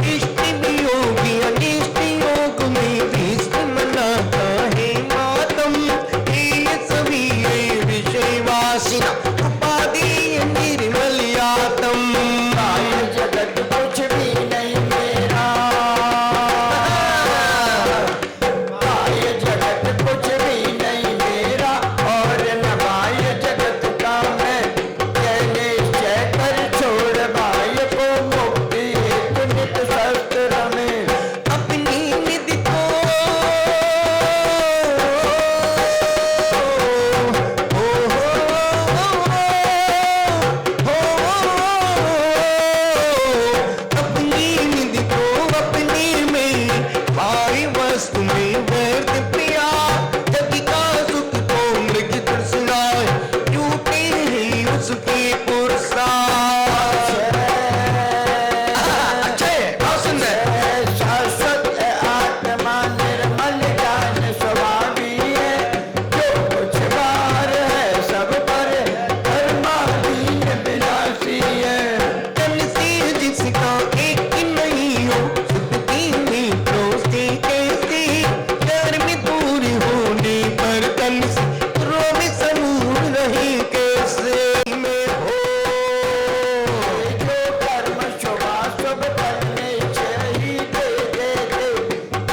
इष्ट वियोगी अनिष्ट योग में भीष्म मनाता है मातम। ये सभी विषय वासिना उपाधि निर्मल आत्म। काय जगत कुछ भी नहीं मेरा, काय जगत कुछ भी नहीं मेरा। और न बाह्य जगत का मैं यह निश्चय कर छोड़ बाह्य को मुक्ति हेतु नित शस्त्र में। अपनी निधि को अपनी निधि को अपने में भाई वस्तु में व्यर्थ प्रिया। जग का सुख को मृग तृष्णाए टूटे ही उसके पुरस्कार। अच्छे बहुत सुंदर। शाश्वत आत्मा निर्मल ज्ञान स्वभावी है। जो कुछ बार है सब पर धर्माधीन विलासी है। तन से जिसका एक नहीं हो सुखती में दोस्ती कैसी। डर में दूर होने पर तन से रोम समूह रही कैसे में हो। जो कर्म शुभाशुभ करने चाहिए दे दे दे।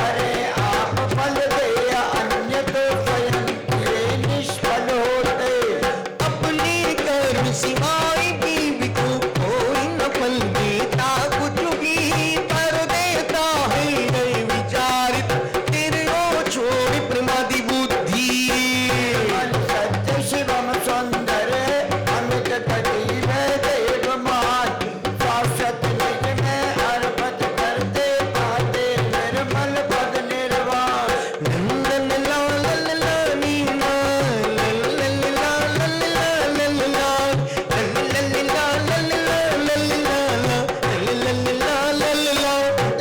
अरे आप फल दे या अन्य तो स्वयं ये निष्फल होते। अपने कर्म सिवाय जीव को कोई न फल देता कुछ भी। पर देता है नए विचारित तेरे ओ छोड़ प्रमादी बुद्धि। सत्य शिवम सुंदर अमित कटीव देवमान। शाश्वत निज में अर्पित करते पाते निर्मल पद निर्वाण। नंदन लाल लाली लाल लाल लाल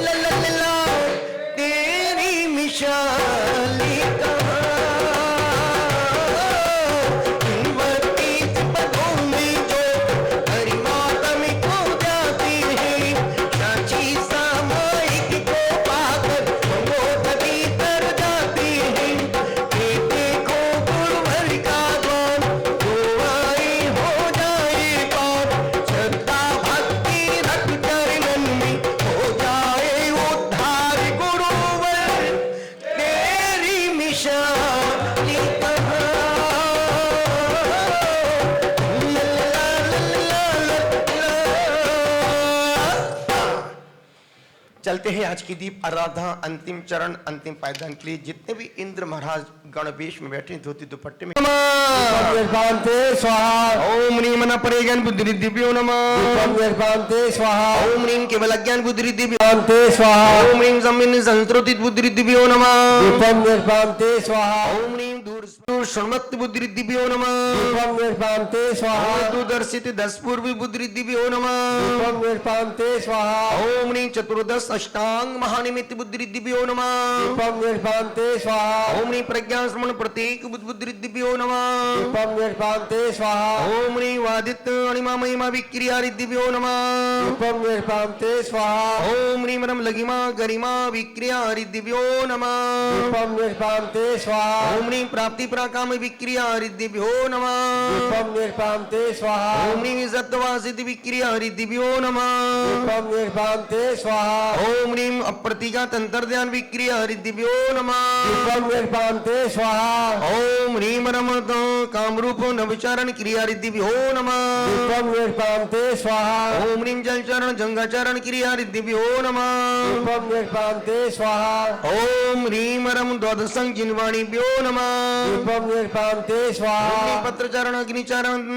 लाल लाल तेरी मिशाली पदों में जो हरि माता में खो जाती है। साची सामायिक को पाकर मोदी तर जाती है। ये देखो गुरुवर का द्वार जो आए हो जाए पार। श्रद्धा भक्ति रख चरणन में हो जाए उद्धार। गुरुवर तेरी मिशाली चलते हैं आज की दीप आराधना अंतिम चरण अंतिम पायदान के लिए। जितने भी इंद्र महाराज गणवेश में बैठे धोती दुपट्टे में स्वाहा। ओम ह्रीम न परे ज्ञान बुद्धि दिव्यो नमः। स्वाहा। ओम ह्रीम केवल ज्ञान बुद्धि दिव्य स्वाहा। ओम ह्रीम सम्मिलित संस्कृति बुद्धि दिव्यो नमः। स्वाहा। ओम ह्रीम दूर शृण्वत् बुद्धिरिद्धिभ्यो नमः दीपं निर्पान्ते स्वाहा दूरदर्शित 10 पूर्वी बुद्धिरिद्धिभ्यो नमः दीपं निर्पान्ते स्वाहा ओम ह्रीं चतुर्दश अष्टांग महानिमित्त बुद्धिरिद्धिभ्यो नमः दीपं निर्पान्ते स्वाहा ओम ह्रीं प्रज्ञा श्रवण प्रत्येक बुद्धिरिद्धिभ्यो नमः दीपं निर्पान्ते स्वाहा ओम ह्रीं वादित अणिमा महिमा विक्रियारिद्धिभ्यो नमः दीपं निर्पान्ते स्वाहा ओम ह्रीं रम लघिमा गरिमा विक्रियारिद्धिभ्यो नमः दीपं निर्पान्ते स्वाहा ओम ह्रीं प्राप्ति प्राकाम विक्रियारिद्धिभ्यो नमः दीपं निर्पान्ते स्वाहा ओम ह्रीं सत्वासित विक्रियारिद्धिभ्यो नमः दीपं निर्पान्ते स्वाहा ओम ह्रीं अप्रतिघात अंतर्ध्यान विक्रियारिद्धिभ्यो नमः दीपं निर्पान्ते स्वाहा ओम ह्रीं रम कामरूप नवचारण क्रियारिद्धिभ्यो नमः दीपं निर्पान्ते स्वाहा ओम ह्रीं जलचरण जंगाचरण क्रियारिद्धिभ्यो नमः दीपं निर्पान्ते स्वाहा ओम ह्रीं रम द्वादशं जिन्वाणिभ्यो नमः दीपं निर्पान्ते स्वाहा ओम पत्रचरण अग्निचरण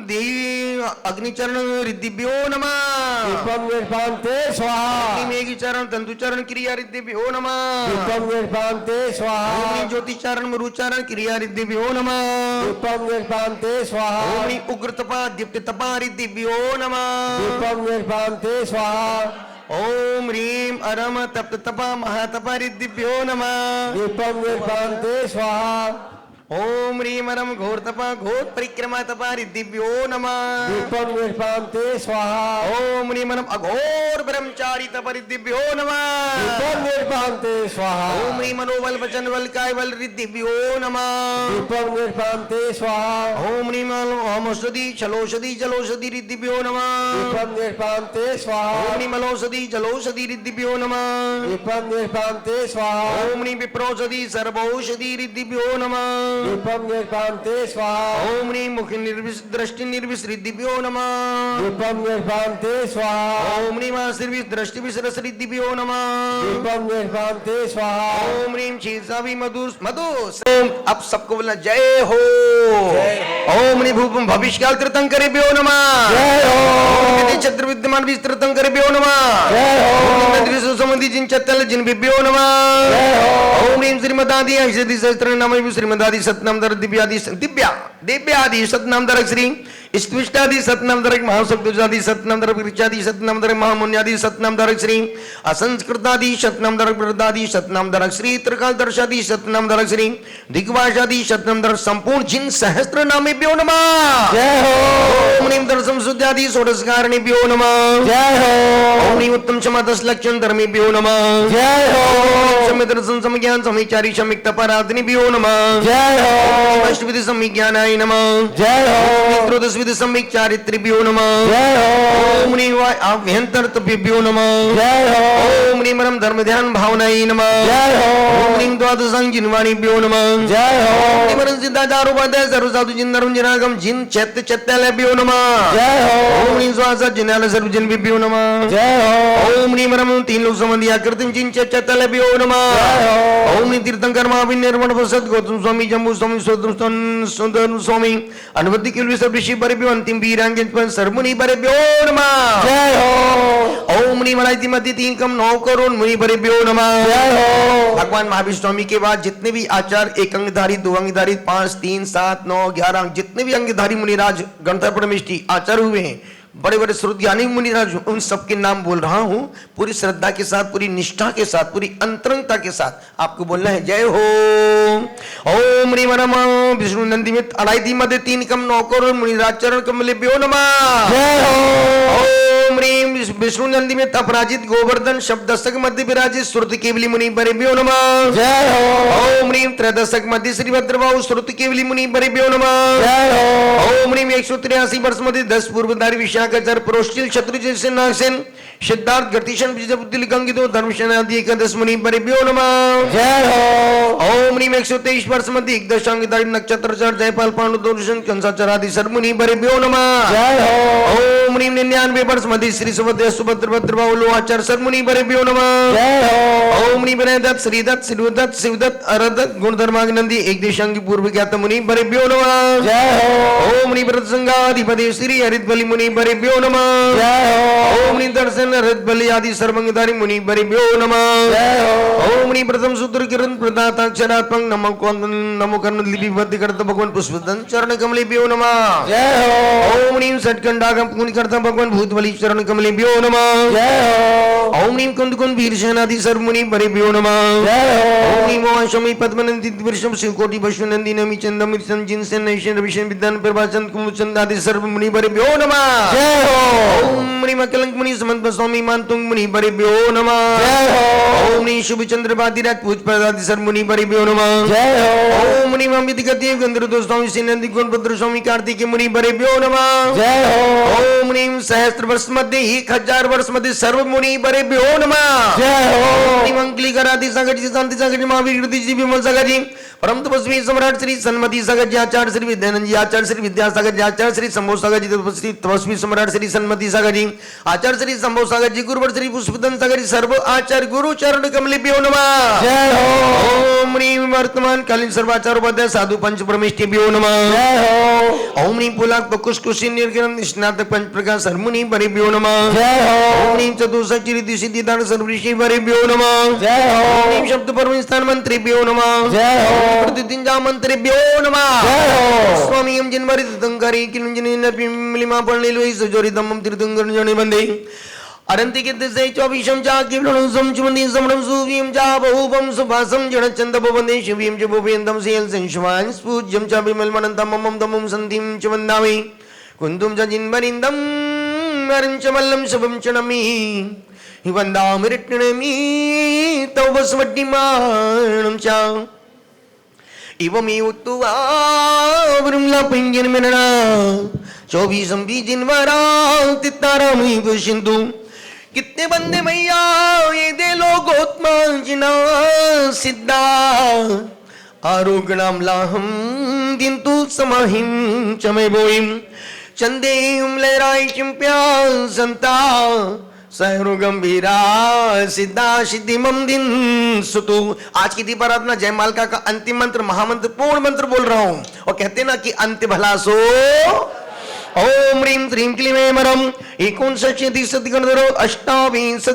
देवी अग्निचरण रिद्धिभ्यो नमः दीपं निर्पान्ते स्वाहा मेघचरण तंतुचरण क्रियारिद्धिभ्यो नमः दीपं निर्पान्ते स्वाहा ओम ज्योतिचरण मरुचरण क्रियारिद्धिभ्यो नमः दीपं निर्पान्ते स्वाहा ओम उग्रतपा दीप्ततपा रिद्धिभ्यो नमः दीपं निर्पान्ते स्वाहा ओम ह्रीं अरम तप्ततपा महातपा रिद्धिभ्यो नमः दीपं निर्पान्ते स्वाहा ओम ह्रीं अरम घोरतपा घोर परिक्रमा तपा रिद्धिभ्यो नमः दीपं निर्पान्ते स्वाहा ओम ह्रीं अरम अघोर ब्रह्मचारी तप रिद्धिभ्यो नमः दीपं निर्पान्ते स्वाहा ओम ह्रीं मनोबल वचन बल काय बल रिद्धिभ्यो नमः दीपं निर्पान्ते स्वाहा ओम ह्रीं औषधि छलोषधि जलोषधि रिद्धिभ्यो नमः दीपं निर्पान्ते स्वाहा ओम ह्रीं मलोषधि जलोषधि रिद्धिभ्यो नमः दीपं निर्पान्ते स्वाहा ओम ह्रीं विप्रोषधि सर्वौषधि रिद्धिभ्यो नमः दीपं निर्पान्ते स्वाहा ओम ह्रीं मुख निर्विष दृष्टि निर्विष रिद्धिभ्यो नमः दीपं निर्पान्ते स्वाहा ओम ह्रीं आशीर्विष दृष्टि विसरस रिद्धिभ्यो नमः दीपं निर्पान्ते स्वाहा ओम ह्रीं शीर्षाभि मधु मधु ओम अब सबको बोलना जय हो ओम ह्रीं भूपम भविष्यकाल तीर्थंकरेभ्यो नमः जय हो छत्र विद्यमान तीर्थंकरेभ्यो नमः जय हो नद्री संबंधी जिन चतल जिन बिभ्यो नमः जय हो ओम ह्रीं श्रीमदादि ऐषधि सहस्त्र नाम श्रीमदादि सतनामधर दिव्यादि दिव्यादि सतनामधर श्री स्त्विष्टादि सतनामधर महासप्तुजादि सतनामधर विरचादि सतनामधर महामुन्यादि सतनामधर श्री असंस्कृतादि सतनामधर वृद्धादि सतनामधर श्री त्रिकालदर्शादि सतनामधर श्री दिग्वाशादि सतनामधर संपूर्ण जिन सहस्त्र नामेभ्यो नमः जय हो ओम ह्रीं दर्शम शुद्धादि षोडशकारणेभ्यो नमः जय हो ओम ह्रीं उत्तम क्षमा 10 लक्षण धर्मेभ्यो नमः जय हो सम्य दर्शन समज्ञान समीचारी शमिक तपाराधनेभ्यो नमः जय हो अष्टविध समिज्ञानाय नमः जय हो त्रयोदशविध समिक चारित्र्यभ्यो नमः जय हो ओम ह्रीं आभ्यंतर तपेभ्यो नमः जय हो ओम ह्रीं परम धर्म ध्यान भावनाय नमः जय हो ओम ह्रीं द्वादशं जिन्वाणिभ्यो नमः जय हो ओम ह्रीं परम सिद्धाचारोपाध्याय सर्व साधु जिन धर्म जिनागम जिन चैत्य चैत्यालयभ्यो नमः जय हो ओम ह्रीं स्वासा जिनालय सर्व जिनभ्यो नमः जय हो ओम ह्रीं परम तीन लोक संबंधी आकृतिम जिन चैत्यालयभ्यो नमः जय हो ओम ह्रीं तीर्थंकर महाविनिर्मण प्रसाद गौतम स्वामी जम्बू स्वामी सुंदर स्वामी अनुवृत्ति के लिए सब ऋषि बरेभ्यो अंतिम वीरांगन सर्वमुनि बरेभ्यो नमः जय हो ओम ह्रीं मलाइती मध्य 3 कम 9 करोड़ मुनि बरेभ्यो नमः जय हो भगवान महावीर स्वामी के बाद जितने भी आचार्य एक अंगधारी दो अंगधारी 5 3 7 9 11 जितने भी अंगधारी मुनिराज गणधर परमेष्टि आचार्य हुए हैं बड़े बड़े श्रुतिज्ञानी मुनिराज उन सबके नाम बोल रहा हूं पूरी श्रद्धा के साथ पूरी निष्ठा के साथ पूरी अंतरंगता के साथ आपको बोलना है जय हो ओम ह्रीं विष्णु नंदी में अलाइदी मध्य 3 कम 9 करोड़ मुनिराज चरण कमलेभ्यो नमः जय हो ओम ह्रीं विष्णु नंदी में अपराजित गोवर्धन शब्द दशक मध्य विराजित श्रुति केवली मुनि बरेभ्यो नमः जय हो ओम ह्रीं त्रयोदशक मध्य श्री भद्रबाहु श्रुति केवली मुनि बरेभ्यो नमः जय हो ओम ह्रीं 183 वर्ष मध्य 10 पूर्वधारी विशाखाचार्य प्रोष्टिल शत्रुजित सेनासेन सिद्धार्थ गतिशन विजयबुद्धि गंगितो धर्मसेनादि एकादश मुनि बरेभ्यो नमः जय हो ओम ह्रीं 123 वर्ष मध्य एकदशांगधारी नक्षत्रचार जयपाल पांडु दोषण कंसाचार आदि सर्वमुनि बरेभ्यो नमः जय हो ओम ह्रीं 99 वर्ष मध्य श्री सुभद्र सुभद्र भद्रबाहु लोहाचार्य सर्वमुनि बरेभ्यो नमः जय हो ओम ह्रीं विनयदत्त श्रीदत्त शिवदत्त शिवदत्त अरदत्त गुणधर्माग्नंदी एक देशांगी पूर्व ज्ञात मुनि बरेभ्यो नमः जय हो ओम ह्रीं व्रतसंगाधिपति श्री हरिद्वली मुनि बरेभ्यो भ्यो नमः। ओम नी दर्शन रथ बलि आदि सर्वंगधारी मुनि भ्यो नमः। ओम नी प्रथम सूत्र किरण प्रदाता अक्षरात्मक नमो कर्म लिपि बद्धि करता भगवान पुष्पदन चरण कमले भ्यो नमः। ओम नी सटकंडागम पुण्य करता भगवान भूत बलि चरण कमले भ्यो नमः। ओम नी कुंद कुंद वीर सेनादि सर्व मुनि भ्यो नमः। ओम नी मोहशमी पद्मनंदी विषम शिवकोटि वैष्णवनंदी नमी चंदम संजिन से नैशन रविशन विद्यान प्रभाचन कुमुचंद आदि सर्व मुनि भ्यो नमः। ओम नी मकलंक मुनि समंत स्वामी मानतुंग मुनि भ्यो नमः। ओम नी शुभ चंद्र बादिराज पूज प्रदादि सर्व मुनि भ्यो नमः। ओम नी अमित गति गंधर्व स्वामी सिनंदी गुण भद्र स्वामी कार्तिक मुनि भ्यो नमः। ओम नी सहस्त्र वर्ष मध्ये 1000 वर्ष मध्ये सर्व मुनि भ्यो नमः। ओम नी मंगली करादि संगत शांति संगत महावीर कृति विमल संगत परम तपस्वी सम्राट श्री सन्मति सागर जी आचार्य श्री विद्यानंद जी आचार्य श्री विद्यासागर जी आचार्य श्री संभव सागर जी तपस्वी सम्राट श्री सन्मति सागर जी आचार्य श्री संभव सागर जी गुरुवर श्री पुष्पदन सागर जी सर्व आचार्य गुरु चरण कमले भ्यो नमः। ओम ह्रीं वर्तमान कालीन सर्वाचार्य उपाध्याय साधु पंच परमेष्टि भ्यो नमः। ओम ह्रीं पुलाक पकुश कुशी निर्गुण स्नातक पंच प्रकाश सर्वमुनि भ्यो नमः। ओम ह्रीं चतुर्सचि रिद्धि सिद्धिदान सर्वऋषि भ्यो नमः। ओम ह्रीं शब्द परम स्थान मंत्री भ्यो नमः। प्रतिदिन मंत्री भ्यो नमः। स्वामी हम जिनवरी तीर्थंकरी किलुंजनी नरपिमलिमा पणलिलोई सजोरी दमम तीर्थंकर जने बंदे अरंति के दिसे 24 जा किवलं समचुमनि समणं सुवीम जा बहुपम सुभासम जन चंद बवंदे शिवीम च भुवेन्दम सेल संशवान पूज्यम च विमलमनंतम मम दमम संतिम च वन्दामि कुंदुम च जिन्वरिन्दम अरंच मल्लम शुभम च नमि वन्दामि रिट्टनमि तव स्वड्डिमाणं च इवमी उत्तुवा वृमला पिंजन मेनना 24 बीजिनवरा तितारामी सिंधु कितने बंदे मैया ये दे लोगोत्मा जिना सिद्धा आरोग्यम लाहम दिंतु समाहिम चमे बोइम चंदे उमलेराय चिंप्या संता सहरु गंभीरा सिद्धा सिद्धिमम दिन सुतु। आज की दीपाराधना जयमालिका का अंतिम मंत्र महामंत्र पूर्ण मंत्र बोल रहा हूं और कहते ना कि अंत भला सो ओम ह्रीं श्रीं क्लीं मरम 59 गणधरो 28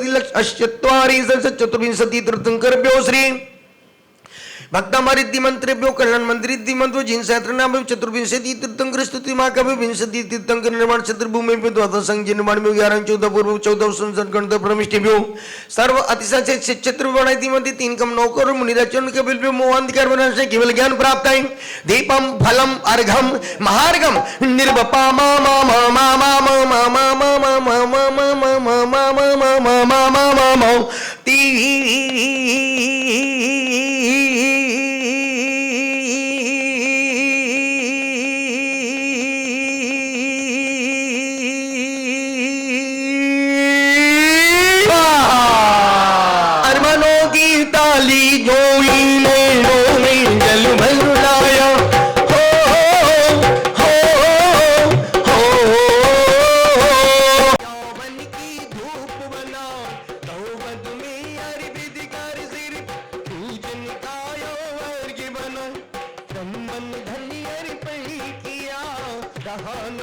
तीर्थंकरभ्यो श्री भक्तामरिद्धि मंत्रेभ्यो कल्याण मंत्रिद्धि मंत्रो जिन सहस्रनाम चतुर्विंशति तीर्थंकर स्तुति महाकवि विंशति तीर्थंकर निर्माण चतुर्भूमि पे द्वादश संघ निर्माण में 11 14 पूर्व 14 संसद गणध प्रविष्टिभ्यो सर्व अतिशय से चित्र बनाई मध्य 3 कम 9 करोड़ मुनिराचरण के बिल्बे मोहांधिकार बनाने केवल ज्ञान प्राप्त है दीपम फलम अर्घम महार्घम निर्वपा मा मा मा मा मा मा मा मा मा मा मा मा मा मा मा मा मा ती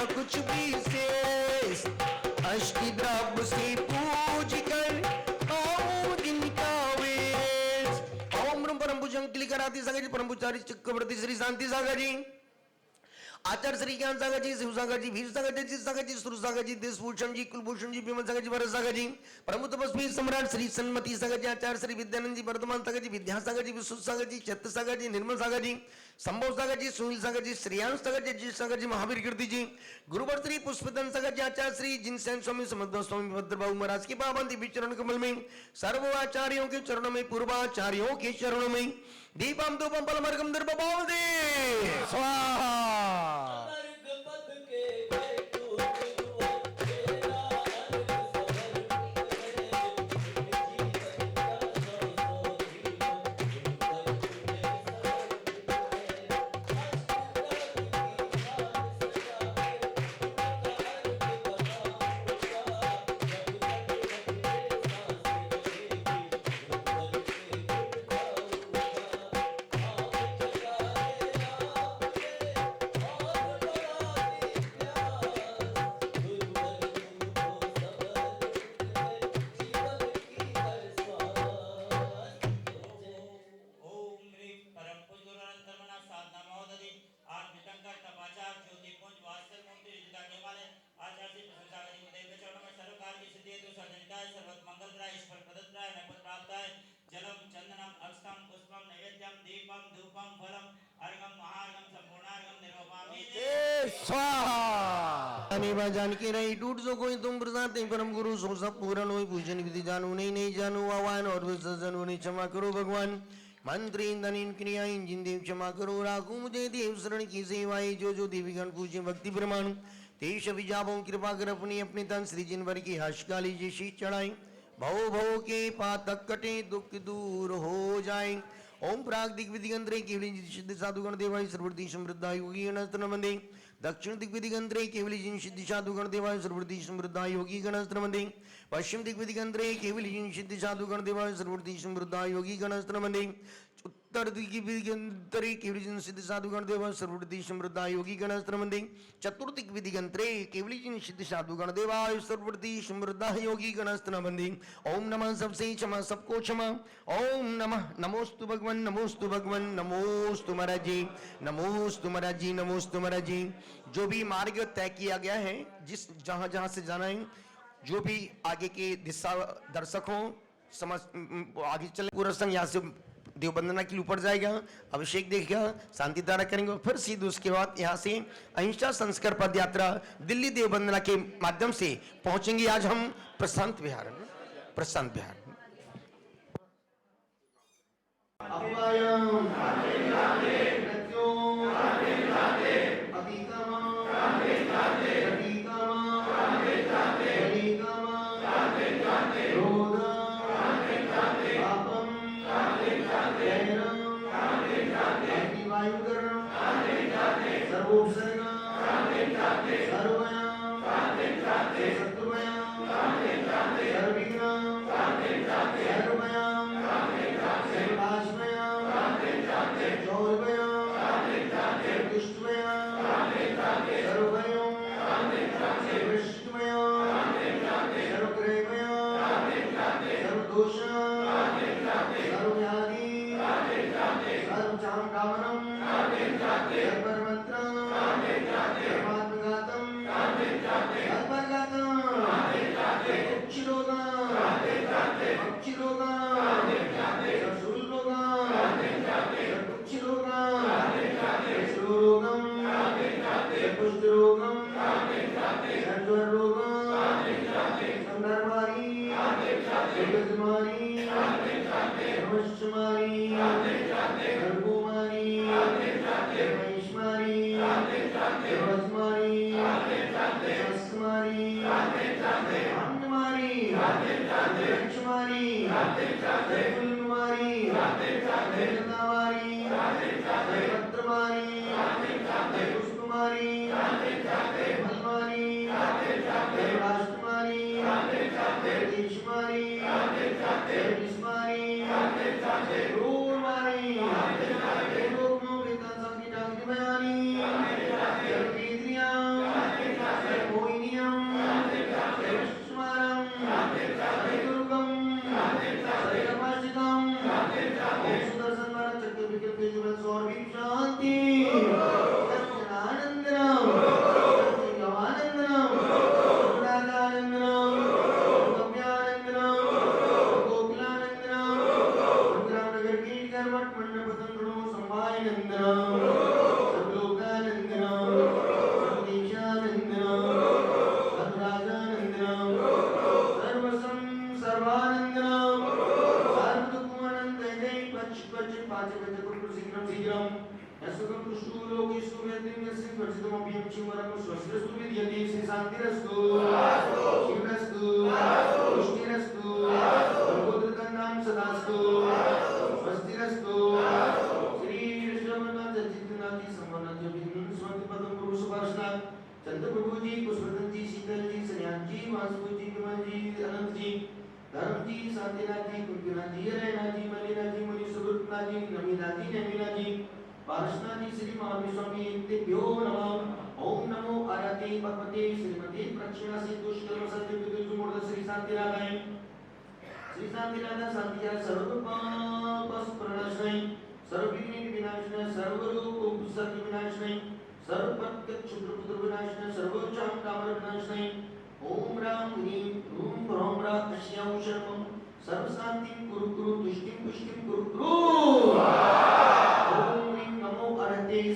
कुछ भी शेष अष्टद्रव्य से पूज कर दिन का वेश। ओम परम भुजंग क्लिकराती सागर जी परम पुजारी चक्रवर्ती श्री शांति सागर जी आचार्य श्री ज्ञान सागर जी शिव सागर जी वीर सागर जी सुर सागर जी देशभूषण जी कुलभूषण जी विमल सागर जी भरत सागर जी परम तपस्वी सम्राट श्री सन्मति सागर जी आचार्य श्री विद्यानंद जी वर्धमान सागर जी विद्यासागर जी विश्व सागर जी चैत्र सागर जी निर्मल सागर जी संभव सागर जी सुनील सागर जी श्रेयांश सागर जी जी सागर जी महावीर कीर्ति जी गुरुवर श्री पुष्पदन सागर जी आचार्य श्री जिनसेन स्वामी समर्थ स्वामी भद्रबाबू महाराज के पावन दिव्य चरण कमल में सर्व आचार्यों के चरणों में पूर्वाचार्यों के चरणों में दीपम धूपम फलमर्घम दर्पबाव दे स्वाहा। स्वाहा। जान के रही टूट जो कोई तुम प्रसाद परम गुरु सो सब पूर्ण हो पूजन विधि जानू नहीं जानू आवान और विसर्जन होने क्षमा करो भगवान। मंत्र इंधन इन क्रियाएं जिन देव क्षमा करो राखू मुझे देव शरण की सेवाएं जो देवीगण पूजे भक्ति प्रमाण तेज विजापों कृपा कर अपनी अपनी तन श्री जिनवर की हर्षकाली जी शीश चढ़ाई भव भव के पातक कटे दुख दूर हो जाए। ओम प्राग दिग्विदिगंत्रे केवली सिद्धि साधुगण देवाय सर्वृद्धि समृद्धाय योगी गणस्त्र मंदे दक्षिण दिग्विदिगंत्रे केवली जिन सिद्धि साधुगण देवाय सर्वृद्धि समृद्धाय योगी गणस्त्र मंदे पश्चिम दिग्विदिगंत्रे केवली जिन सिद्धि साधुगण देवाय सर्वृद्धि समृद्धाय योगी गणस्त्र मंदे उत्तर दिग्विदिगंत्रे केवली जिन सिद्धि साधुगण देवाय सर्वृद्धि समृद्धाय योगी गणस्त्र मंदे चतुर्दिक विदिगंत्रे केवली जिन सिद्धि साधुगण देवाय सर्वृद्धि समृद्धाय योगी गणस्त्र मंदे। ओम नमः सबसे क्षमा सबको क्षमा। ओम नमः नमोस्तु भगवान नमोस्तु भगवान नमोस्तु महाराज जी नमोस्तु महाराज जी नमोस्तु महाराज जी। जो भी मार्ग तय किया गया है जिस जहां जहां से जाना है जो भी आगे के दिशा दर्शक हो समझ आगे चले पूरा संघ यहाँ से देव वंदना के लिए ऊपर जाएगा अभिषेक देखेगा शांति धारा करेंगे और फिर सीधे उसके बाद यहाँ से अहिंसा संस्कार पद यात्रा दिल्ली देव वंदना के माध्यम से पहुंचेंगे। आज हम प्रशांत विहार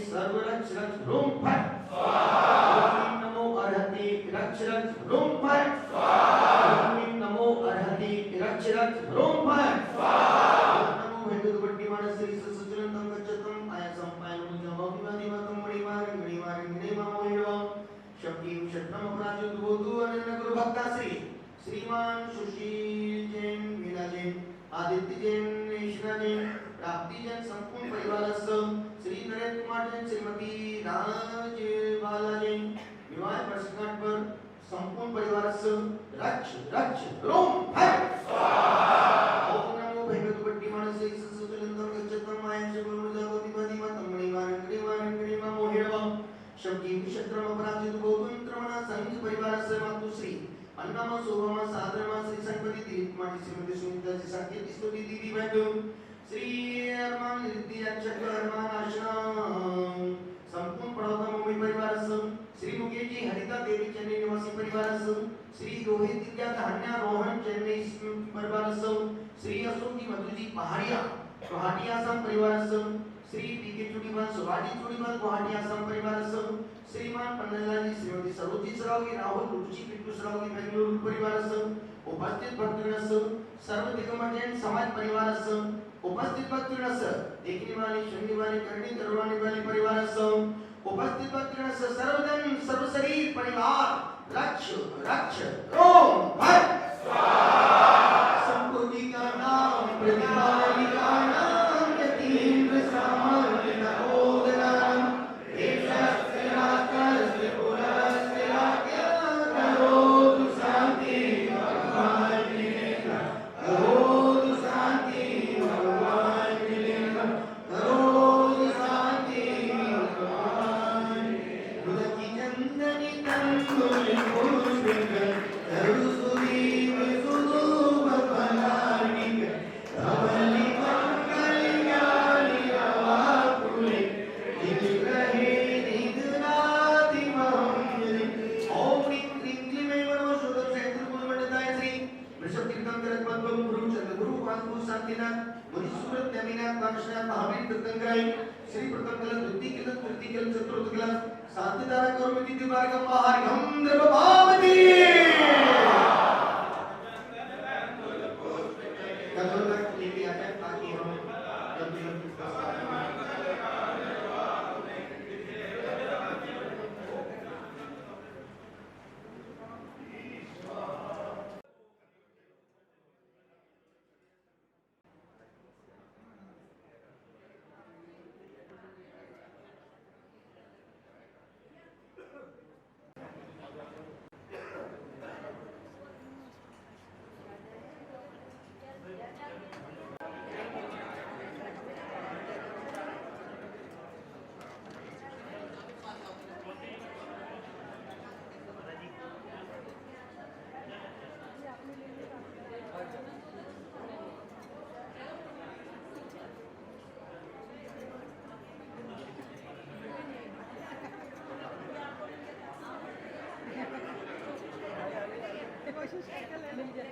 सर्वरक्ष रक्ष रोम फट श्रीमान सुशील जैन, मीना जैन, आदित्य जैन, नेशना जैन, प्राप्ति जैन संपूर्ण परिवारासह श्री नरेंद्र कुमार जैन, श्रीमती राजबाला जैन विवाह वर्षगांठ पर संपूर्ण परिवारासह रक्ष रक्ष रोम भय ओम नमो भगवते बट्टी मानसे सुसुतलंदम गच्छतम मायं शबुर्मजागोति मदिमा तमणि मारंगड़ी मोहिरवम शब्दी विशत्रम अपराजित गोविंद्रमना संघ परिवारासह मातुश्री अन्नमा शोभमा सादरमा श्री संपत्ति दीपमाटी श्रीमती सुनीता जी संकेत स्तुति दीदी बैठो श्री अरमान रिद्धि अक्षर अरमान आश्रम संपूर्ण पड़ौदा मुंबई परिवारासह श्री मुकेश जी हरिता देवी चेन्नई निवासी परिवारासह श्री रोहित दिव्या धान्या रोहन चेन्नई परिवारासह श्री अशोक जी मधु जी पहाड़िया गुवाहाटी आसाम परिवारासह श्री पीके चुड़ीवाल सुभाजी चुड़ीवाल गुवाहाटी आसाम परिवारासह श्रीमान पन्नलाल जी श्रीमती सरोजी सरावगी राहुल रुचि पिट्टू सरावगी बेंगलुरु परिवारासह उपस्थित भक्तगणासह सर्व दिगंबर जैन समाज परिवारासह उपस्थित भक्तगणासह देखने वाले सुनने वाले करने करवाने वाले परिवारासह उपस्थित भक्तगणासह सर्वजन सर्व शरीर परिवार रक्ष रक्ष ओम भय संपूर्णी का नाम प्रतिपाली का नाम यतीन्द्र सामान्य नवोदनाम एक शास्त्रा कर्ष पुरस्त्रा क्या करो तु शांति भगवान मिलेगा करो तु शांति भगवान मिलेगा करो तु शांति भगवान रुदकी चंदनी तंदुल पुष्पिका तरुसुदीव सुदूप फलानिक धवली मंगलयानि अवाकुले निग्रहे निग्नाति महंजलि ओम ह्रीं क्लीं क्लीं वैष्णव शुद्ध क्षेत्र कुलमंडताय श्री वृषभ तीर्थंकर पद्म गुरु चंद्र गुरु वास्तु शांतिनाथ मुनि सूरत यमिनाथ पार्श्वनाथ महावीर तीर्थंकराय श्री प्रथम कल द्वितीय कल तृतीय कल चतुर्थ कल शांतिदारा कौरवती दिवारगम महार्घम द्रवभावती कल तक लेके आते हैं ताकि हम जल्दी कोशिश करके ले लीजिए।